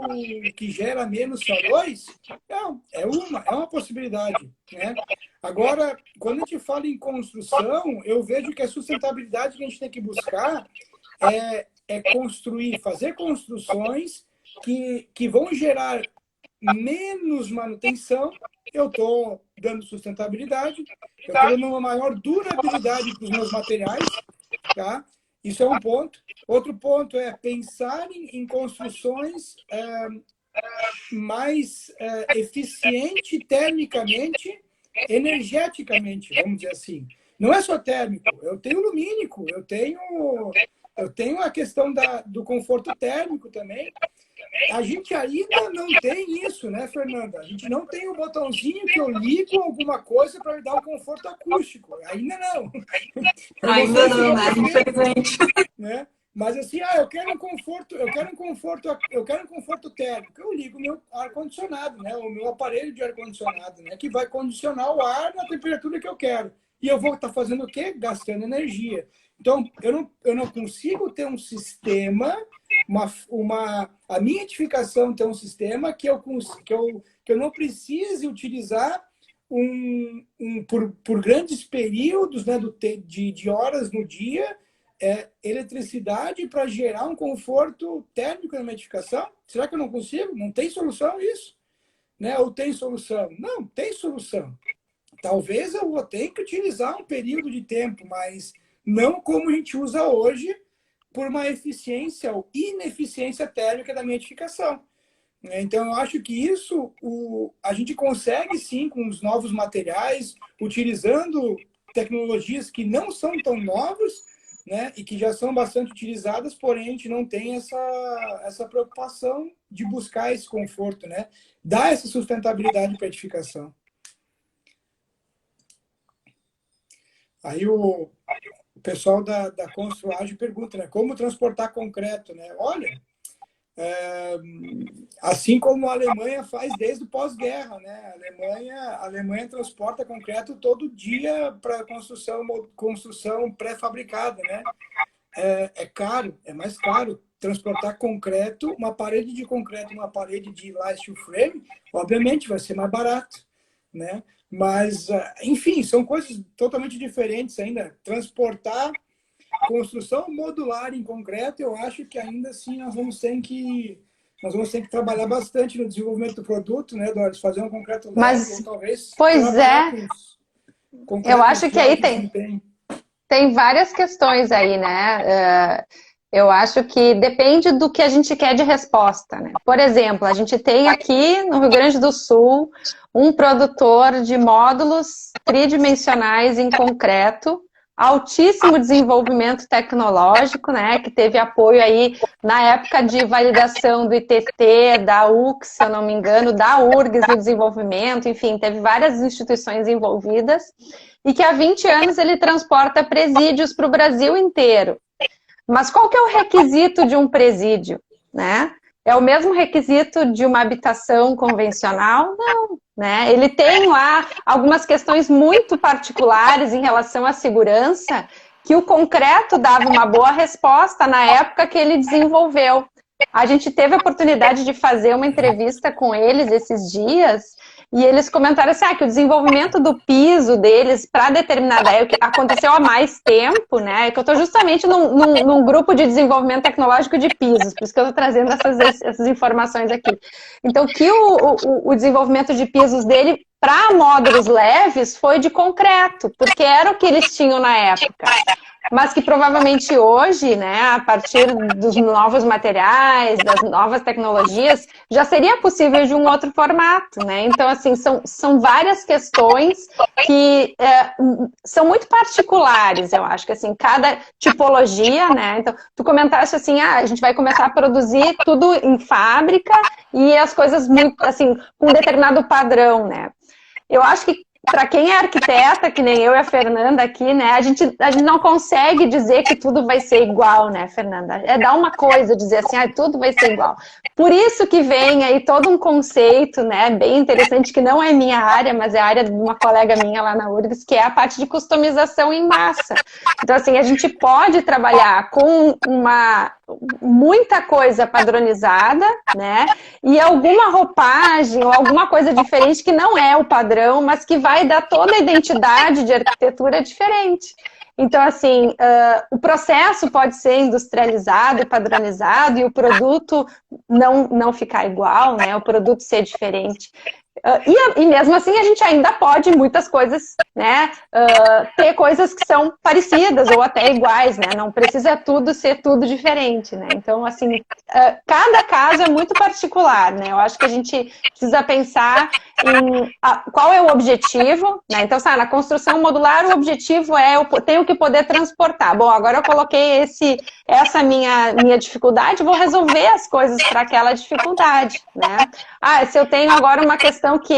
que gera menos CO2? Não, é uma possibilidade, né? Agora, quando a gente fala em construção, eu vejo que a sustentabilidade que a gente tem que buscar é fazer construções que vão gerar menos manutenção. Eu estou dando sustentabilidade, eu estou dando uma maior durabilidade para os meus materiais, tá? Isso é um ponto. Outro ponto é pensar em construções mais eficientes termicamente, energeticamente, vamos dizer assim. Não é só térmico, eu tenho lumínico, eu tenho a questão do conforto térmico também. A gente ainda não tem isso, né, Fernanda? A gente não tem o botãozinho que eu ligo alguma coisa para me dar um conforto acústico. Ainda não. Ainda não, né? Infelizmente. Né? Mas assim, eu quero um conforto térmico. Eu ligo o meu ar-condicionado, né? O meu aparelho de ar-condicionado, né? Que vai condicionar o ar na temperatura que eu quero. E eu vou estar fazendo o quê? Gastando energia. Então, eu não consigo ter um sistema a minha edificação ter um sistema que eu não precise utilizar por grandes períodos, né, de horas no dia, eletricidade para gerar um conforto térmico na minha edificação? Será que eu não consigo? Não tem solução isso? Né? Ou tem solução? Não, tem solução. Talvez eu vou ter que utilizar um período de tempo, mas não como a gente usa hoje, por uma eficiência ou ineficiência térmica da minha edificação. Então, eu acho que isso a gente consegue, sim, com os novos materiais, utilizando tecnologias que não são tão novas, né, e que já são bastante utilizadas, porém a gente não tem essa preocupação de buscar esse conforto, né? Dar essa sustentabilidade para a edificação. Aí o pessoal da Construage pergunta, né, como transportar concreto, né? Olha, assim como a Alemanha faz desde o pós-guerra, né? A Alemanha transporta concreto todo dia para construção pré-fabricada, né? É caro, é mais caro transportar concreto, uma parede de concreto, uma parede de steel frame, obviamente vai ser mais barato, né? Mas, enfim, são coisas totalmente diferentes ainda. Transportar construção modular em concreto, eu acho que ainda assim nós vamos ter que trabalhar bastante no desenvolvimento do produto, né, Doris? Fazer um concreto leve, Mas, ou talvez... Pois eu acho que aí tem várias questões aí, né? Eu acho que depende do que a gente quer de resposta, né? Por exemplo, a gente tem aqui no Rio Grande do Sul um produtor de módulos tridimensionais em concreto, altíssimo desenvolvimento tecnológico, né, que teve apoio aí na época de validação do ITT, da UX, se eu não me engano, da URGS no desenvolvimento, enfim, teve várias instituições envolvidas, e que há 20 anos ele transporta presídios para o Brasil inteiro. Mas qual que é o requisito de um presídio, né? É o mesmo requisito de uma habitação convencional? Não, né? Ele tem lá algumas questões muito particulares em relação à segurança, que o concreto dava uma boa resposta na época que ele desenvolveu. A gente teve a oportunidade de fazer uma entrevista com eles esses dias, e eles comentaram assim, que o desenvolvimento do piso deles para determinada época aconteceu há mais tempo, né? Que eu estou justamente num grupo de desenvolvimento tecnológico de pisos, por isso que eu estou trazendo essas informações aqui. Então, que o desenvolvimento de pisos dele para módulos leves foi de concreto, porque era o que eles tinham na época. Mas que provavelmente hoje, né, a partir dos novos materiais, das novas tecnologias, já seria possível de um outro formato, né? Então, assim, são várias questões que são muito particulares, eu acho que, assim, cada tipologia, né? Então, tu comentaste assim, a gente vai começar a produzir tudo em fábrica e as coisas muito, assim, com um determinado padrão, né? Eu acho que para quem é arquiteta, que nem eu e a Fernanda aqui, né, a gente não consegue dizer que tudo vai ser igual, né, Fernanda? É dar uma coisa, dizer assim, tudo vai ser igual. Por isso que vem aí todo um conceito, né, bem interessante, que não é minha área, mas é a área de uma colega minha lá na URGS, que é a parte de customização em massa. Então, assim, a gente pode trabalhar com muita coisa padronizada, né? E alguma roupagem ou alguma coisa diferente que não é o padrão, mas que vai dar toda a identidade de arquitetura diferente. Então, assim, o processo pode ser industrializado e padronizado e o produto não ficar igual, né? O produto ser diferente. E mesmo assim a gente ainda pode muitas coisas, né, ter coisas que são parecidas ou até iguais, né, não precisa ser tudo diferente, né, então assim, cada caso é muito particular, né, eu acho que a gente precisa pensar em qual é o objetivo, né, então na construção modular o objetivo é eu tenho que poder transportar, bom, agora eu coloquei essa minha dificuldade, vou resolver as coisas para aquela dificuldade, né, se eu tenho agora uma questão que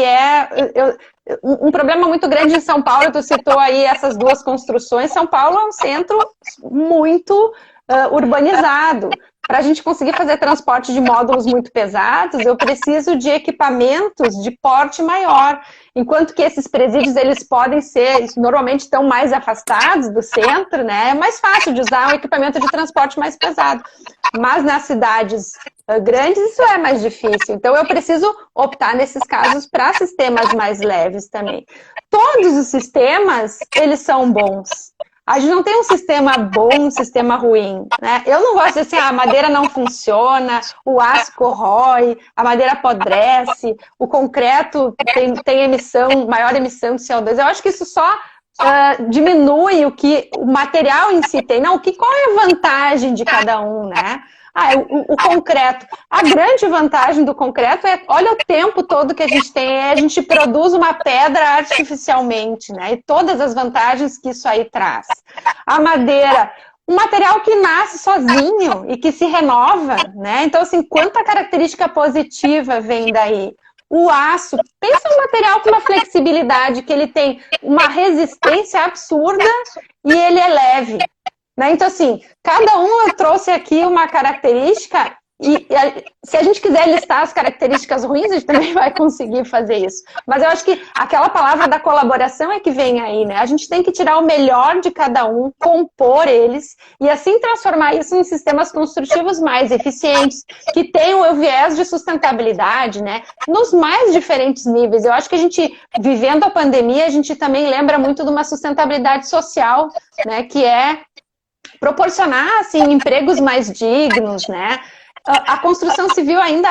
um problema muito grande em São Paulo, tu citou aí essas duas construções, São Paulo é um centro muito urbanizado, para a gente conseguir fazer transporte de módulos muito pesados, eu preciso de equipamentos de porte maior. Enquanto que esses presídios, eles podem ser, normalmente estão mais afastados do centro, né? É mais fácil de usar um equipamento de transporte mais pesado. Mas nas cidades grandes, isso é mais difícil. Então, eu preciso optar, nesses casos, para sistemas mais leves também. Todos os sistemas, eles são bons. A gente não tem um sistema bom, um sistema ruim, né? Eu não gosto de dizer assim, a madeira não funciona, o aço corrói, a madeira apodrece, o concreto tem emissão, maior emissão de CO2. Eu acho que isso só diminui o que o material em si tem. Não, qual é a vantagem de cada um, né? O concreto. A grande vantagem do concreto é, olha o tempo todo que a gente tem, a gente produz uma pedra artificialmente, né? E todas as vantagens que isso aí traz. A madeira, um material que nasce sozinho e que se renova, né? Então, assim, quanta característica positiva vem daí? O aço, pensa um material com uma flexibilidade, que ele tem uma resistência absurda e ele é leve. Né? Então, assim, cada um trouxe aqui uma característica e se a gente quiser listar as características ruins, a gente também vai conseguir fazer isso. Mas eu acho que aquela palavra da colaboração é que vem aí, né? A gente tem que tirar o melhor de cada um, compor eles e assim transformar isso em sistemas construtivos mais eficientes, que tenham o viés de sustentabilidade, né? Nos mais diferentes níveis. Eu acho que a gente, vivendo a pandemia, a gente também lembra muito de uma sustentabilidade social, né? Que é proporcionar, assim, empregos mais dignos, né? A construção civil ainda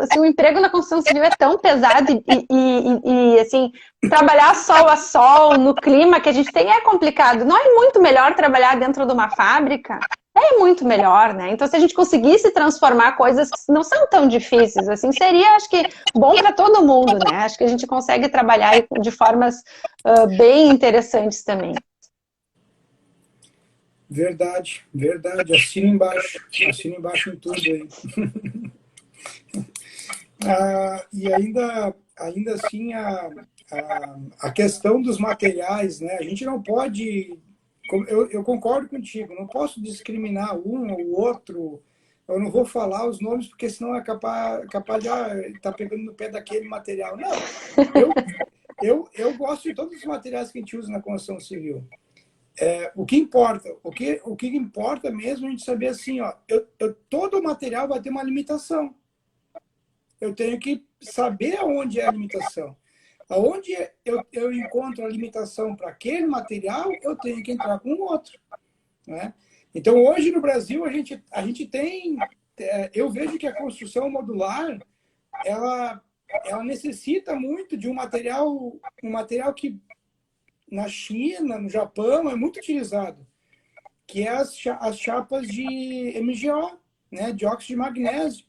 assim, o emprego na construção civil é tão pesado e assim, trabalhar sol a sol, no clima que a gente tem é complicado. Não é muito melhor trabalhar dentro de uma fábrica? É muito melhor, né? Então, se a gente conseguisse transformar coisas que não são tão difíceis, assim, seria, acho que, bom para todo mundo, né? Acho que a gente consegue trabalhar de formas bem interessantes também. Verdade, verdade. Assina embaixo em tudo aí. E ainda assim, a questão dos materiais, né? A gente não pode, eu concordo contigo, não posso discriminar um ou outro. Eu não vou falar os nomes, porque senão é capaz de estar pegando no pé daquele material. Não, eu gosto de todos os materiais que a gente usa na construção civil. O que importa mesmo é a gente saber assim, ó, todo material vai ter uma limitação. Eu tenho que saber aonde é a limitação. Aonde eu encontro a limitação para aquele material, eu tenho que entrar com outro, né? Então, hoje no Brasil, a gente tem... eu vejo que a construção modular, ela necessita muito de um material que na China, no Japão, é muito utilizado, que é as chapas de MgO, né, dióxido de magnésio.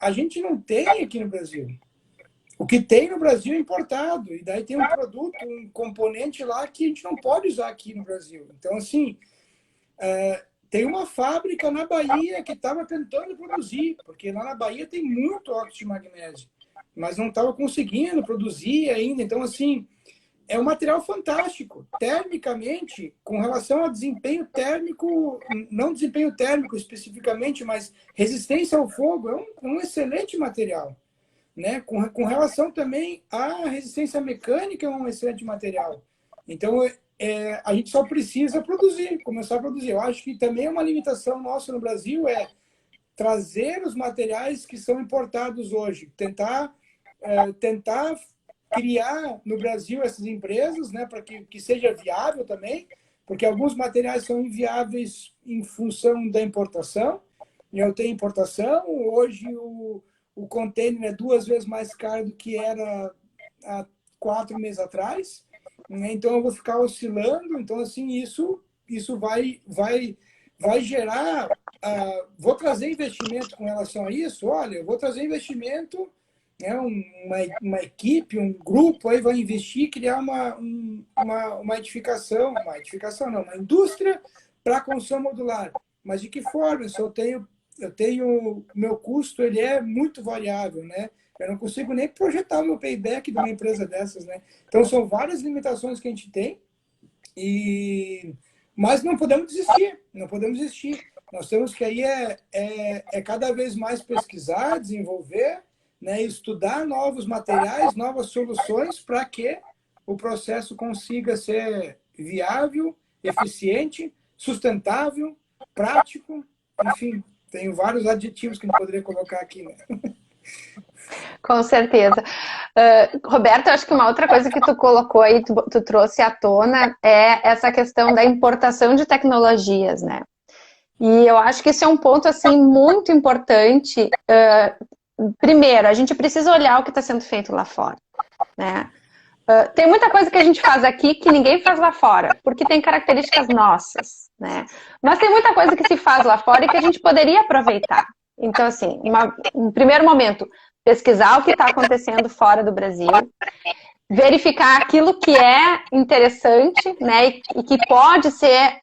A gente não tem aqui no Brasil. O que tem no Brasil é importado, e daí tem um produto, um componente lá que a gente não pode usar aqui no Brasil. Então, assim, tem uma fábrica na Bahia que estava tentando produzir, porque lá na Bahia tem muito óxido de magnésio, mas não estava conseguindo produzir ainda. Então, assim, é um material fantástico, termicamente, com relação a desempenho térmico, não desempenho térmico especificamente, mas resistência ao fogo, é um excelente material, né? Com relação também à resistência mecânica, é um excelente material. Então, a gente só precisa começar a produzir. Eu acho que também é uma limitação nossa no Brasil, trazer os materiais que são importados hoje, tentar criar no Brasil essas empresas, né, para que seja viável também, porque alguns materiais são inviáveis em função da importação. Eu tenho importação, hoje o container é 2 vezes mais caro do que era há 4 meses atrás, né? Então eu vou ficar oscilando. Então, assim, isso vai gerar... vou trazer investimento com relação a isso. Olha, eu vou trazer investimento, né, uma equipe, um grupo aí vai investir, criar uma indústria para construção modular. Mas de que forma? Se eu tenho meu custo, ele é muito variável, né? Eu não consigo nem projetar o meu payback de uma empresa dessas, né? Então são várias limitações que a gente tem, mas não podemos desistir, Nós temos que aí cada vez mais pesquisar, desenvolver, né, estudar novos materiais, novas soluções para que o processo consiga ser viável, eficiente, sustentável, prático, enfim, tem vários adjetivos que a gente poderia colocar aqui, né? Com certeza. Roberto, eu acho que uma outra coisa que tu colocou aí, tu trouxe à tona, é essa questão da importação de tecnologias, né? E eu acho que esse é um ponto, assim, muito importante. Primeiro, a gente precisa olhar o que está sendo feito lá fora, né? Tem muita coisa que a gente faz aqui que ninguém faz lá fora, porque tem características nossas, né? Mas tem muita coisa que se faz lá fora e que a gente poderia aproveitar. Então, assim, em primeiro momento, pesquisar o que está acontecendo fora do Brasil, verificar aquilo que é interessante, né, e que pode ser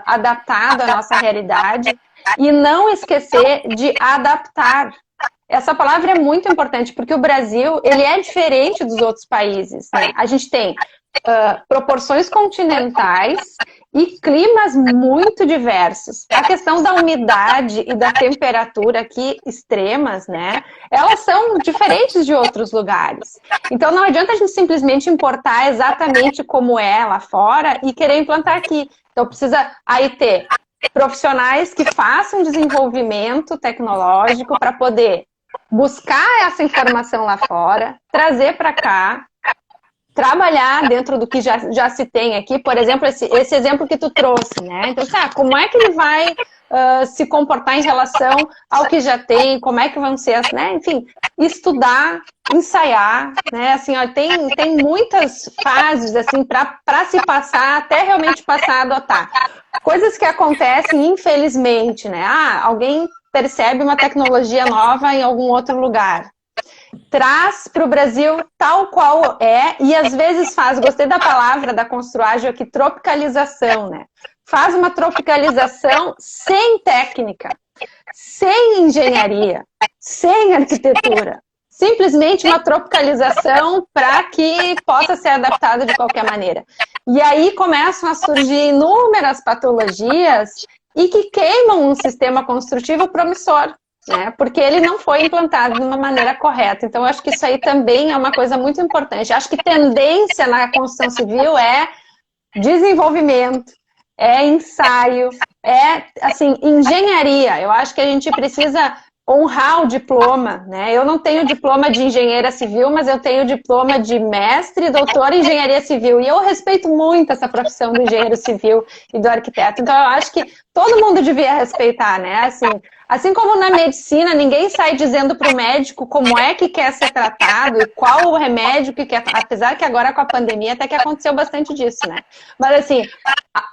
adaptado à nossa realidade, e não esquecer de adaptar. Essa palavra é muito importante, porque o Brasil, ele é diferente dos outros países, né? A gente tem proporções continentais e climas muito diversos. A questão da umidade e da temperatura aqui extremas, né? Elas são diferentes de outros lugares. Então não adianta a gente simplesmente importar exatamente como é lá fora e querer implantar aqui. Então precisa aí ter profissionais que façam desenvolvimento tecnológico para poder buscar essa informação lá fora, trazer para cá, trabalhar dentro do que já se tem aqui. Por exemplo, esse exemplo que tu trouxe, né? Então, como é que ele vai se comportar em relação ao que já tem, como é que vão ser, né? Enfim, estudar, ensaiar, né? Assim, ó, tem muitas fases, assim, para se passar, até realmente passar a adotar. Coisas que acontecem, infelizmente, né? Alguém percebe uma tecnologia nova em algum outro lugar, traz para o Brasil tal qual é, e às vezes gostei da palavra da Construageo aqui, tropicalização, né? Faz uma tropicalização sem técnica, sem engenharia, sem arquitetura. Simplesmente uma tropicalização para que possa ser adaptada de qualquer maneira. E aí começam a surgir inúmeras patologias e que queimam um sistema construtivo promissor, né? Porque ele não foi implantado de uma maneira correta. Então, eu acho que isso aí também é uma coisa muito importante. Eu acho que tendência na construção civil é desenvolvimento, é ensaio, é, assim, engenharia. Eu acho que a gente precisa honrar o diploma, né? Eu não tenho diploma de engenheira civil, mas eu tenho diploma de mestre e doutor em engenharia civil. E eu respeito muito essa profissão do engenheiro civil e do arquiteto. Então, eu acho que todo mundo devia respeitar, né? Assim como na medicina, ninguém sai dizendo para o médico como é que quer ser tratado e qual o remédio que quer, apesar que agora com a pandemia até que aconteceu bastante disso, né? Mas assim,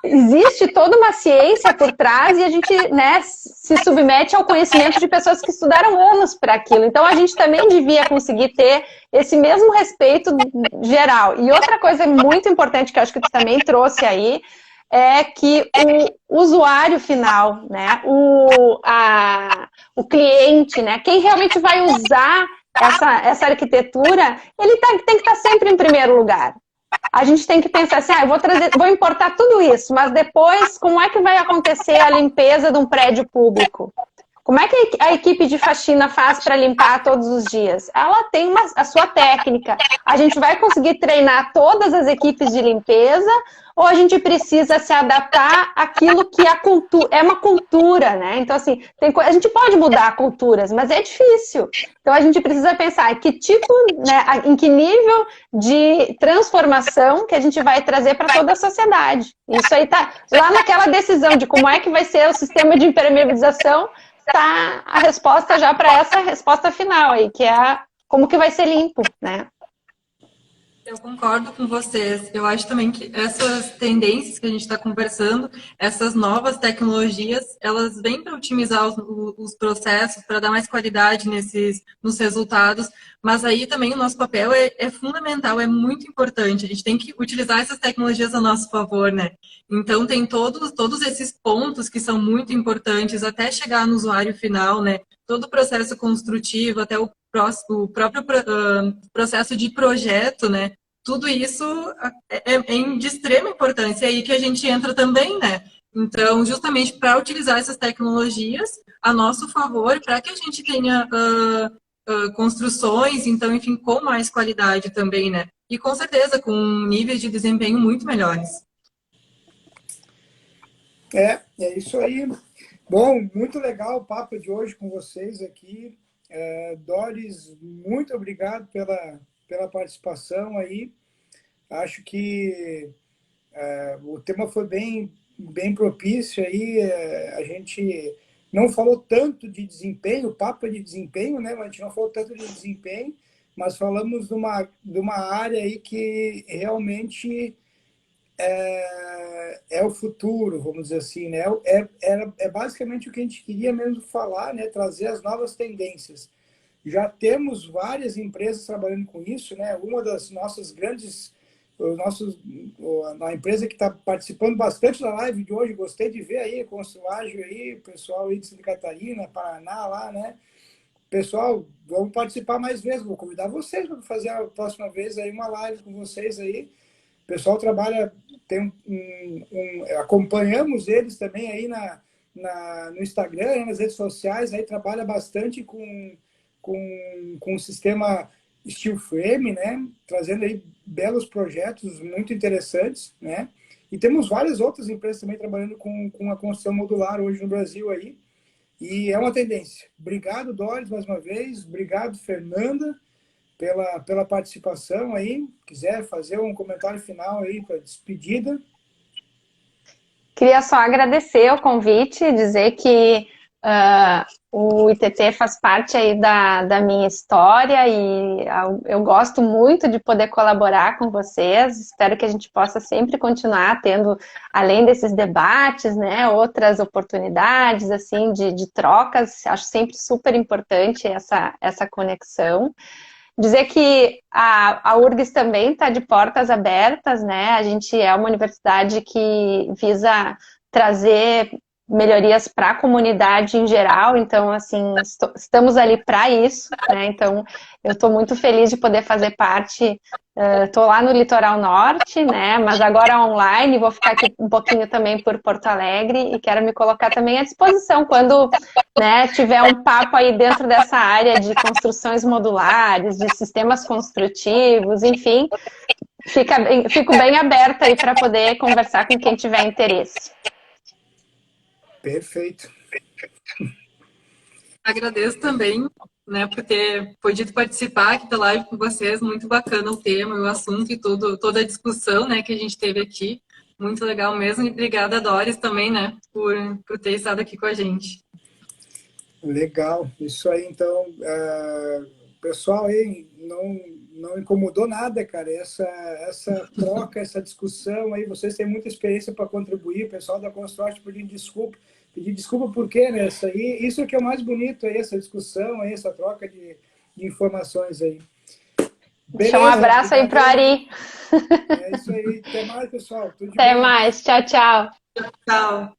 existe toda uma ciência por trás e a gente, né, se submete ao conhecimento de pessoas que estudaram anos para aquilo. Então a gente também devia conseguir ter esse mesmo respeito geral. E outra coisa muito importante que eu acho que tu também trouxe aí, é que o usuário final, né, o cliente, né, quem realmente vai usar essa arquitetura, ele tem que estar sempre em primeiro lugar. A gente tem que pensar assim, vou importar tudo isso, mas depois como é que vai acontecer a limpeza de um prédio público? Como é que a equipe de faxina faz para limpar todos os dias? Ela tem a sua técnica. A gente vai conseguir treinar todas as equipes de limpeza ou a gente precisa se adaptar àquilo que é uma cultura, né? Então, assim, a gente pode mudar culturas, mas é difícil. Então, a gente precisa pensar que tipo, né, em que nível de transformação que a gente vai trazer para toda a sociedade. Isso aí tá lá naquela decisão de como é que vai ser o sistema de impermeabilização. Tá a resposta já para essa resposta final aí, que é como que vai ser limpo, né? Eu concordo com vocês. Eu acho também que essas tendências que a gente está conversando, essas novas tecnologias, elas vêm para otimizar os processos, para dar mais qualidade nos resultados, mas aí também o nosso papel é fundamental, é muito importante. A gente tem que utilizar essas tecnologias a nosso favor, né? Então, tem todos esses pontos que são muito importantes até chegar no usuário final, né? Todo o processo construtivo, até o próprio processo de projeto, né? Tudo isso é de extrema importância. É aí que a gente entra também, né? Então, justamente para utilizar essas tecnologias a nosso favor, para que a gente tenha construções, então, enfim, com mais qualidade também, né? E com certeza com níveis de desempenho muito melhores. É isso aí. Bom, muito legal o papo de hoje com vocês aqui. Doris, muito obrigado pela participação aí. Acho que o tema foi bem propício aí. A gente não falou tanto de desempenho, o papo é de desempenho, né? Mas a gente não falou tanto de desempenho, mas falamos de uma área aí que realmente é o futuro, vamos dizer assim, né? É basicamente o que a gente queria mesmo falar, né? Trazer as novas tendências. Já temos várias empresas trabalhando com isso, né? Uma das nossas grandes, a empresa que está participando bastante da live de hoje, gostei de ver aí, Consulágio aí, pessoal aí de Santa Catarina, Paraná lá, né? Pessoal, vamos participar mais vezes, vou convidar vocês para fazer a próxima vez aí uma live com vocês aí. O pessoal trabalha, acompanhamos eles também aí no Instagram, nas redes sociais, aí trabalha bastante com o sistema steel frame, né? Trazendo aí belos projetos muito interessantes, né? E temos várias outras empresas também trabalhando com a construção modular hoje no Brasil aí. E é uma tendência. Obrigado, Doris, mais uma vez. Obrigado, Fernanda, pela participação aí. Quiser fazer um comentário final aí para despedida. Queria só agradecer o convite, dizer que o ITT faz parte aí da minha história e eu gosto muito de poder colaborar com vocês. Espero que a gente possa sempre continuar tendo, além desses debates, né, outras oportunidades assim de trocas. Acho sempre super importante essa conexão. Dizer que a URGS também está de portas abertas, né? A gente é uma universidade que visa trazer melhorias para a comunidade em geral, então, assim, estamos ali para isso, né? Então, eu estou muito feliz de poder fazer parte. Estou lá no Litoral Norte, né? Mas agora online, vou ficar aqui um pouquinho também por Porto Alegre e quero me colocar também à disposição quando, né, tiver um papo aí dentro dessa área de construções modulares, de sistemas construtivos, enfim, fico bem aberta aí para poder conversar com quem tiver interesse. Perfeito. Agradeço também, né, por ter podido participar aqui da live com vocês. Muito bacana o tema, o assunto e toda a discussão, né, que a gente teve aqui. Muito legal mesmo. E obrigada, Doris, também, né, por ter estado aqui com a gente. Legal. Isso aí, então. Pessoal aí, não incomodou nada, cara. Essa troca, essa discussão aí, vocês têm muita experiência para contribuir. O pessoal da Construct pedindo desculpa. Pedir desculpa por quê, né? Isso é que é o mais bonito aí, essa discussão aí, essa troca de informações aí. Beleza, deixa um abraço aí pro Ari. É isso aí. Até mais, pessoal. Até mais. Tchau, tchau. Tchau.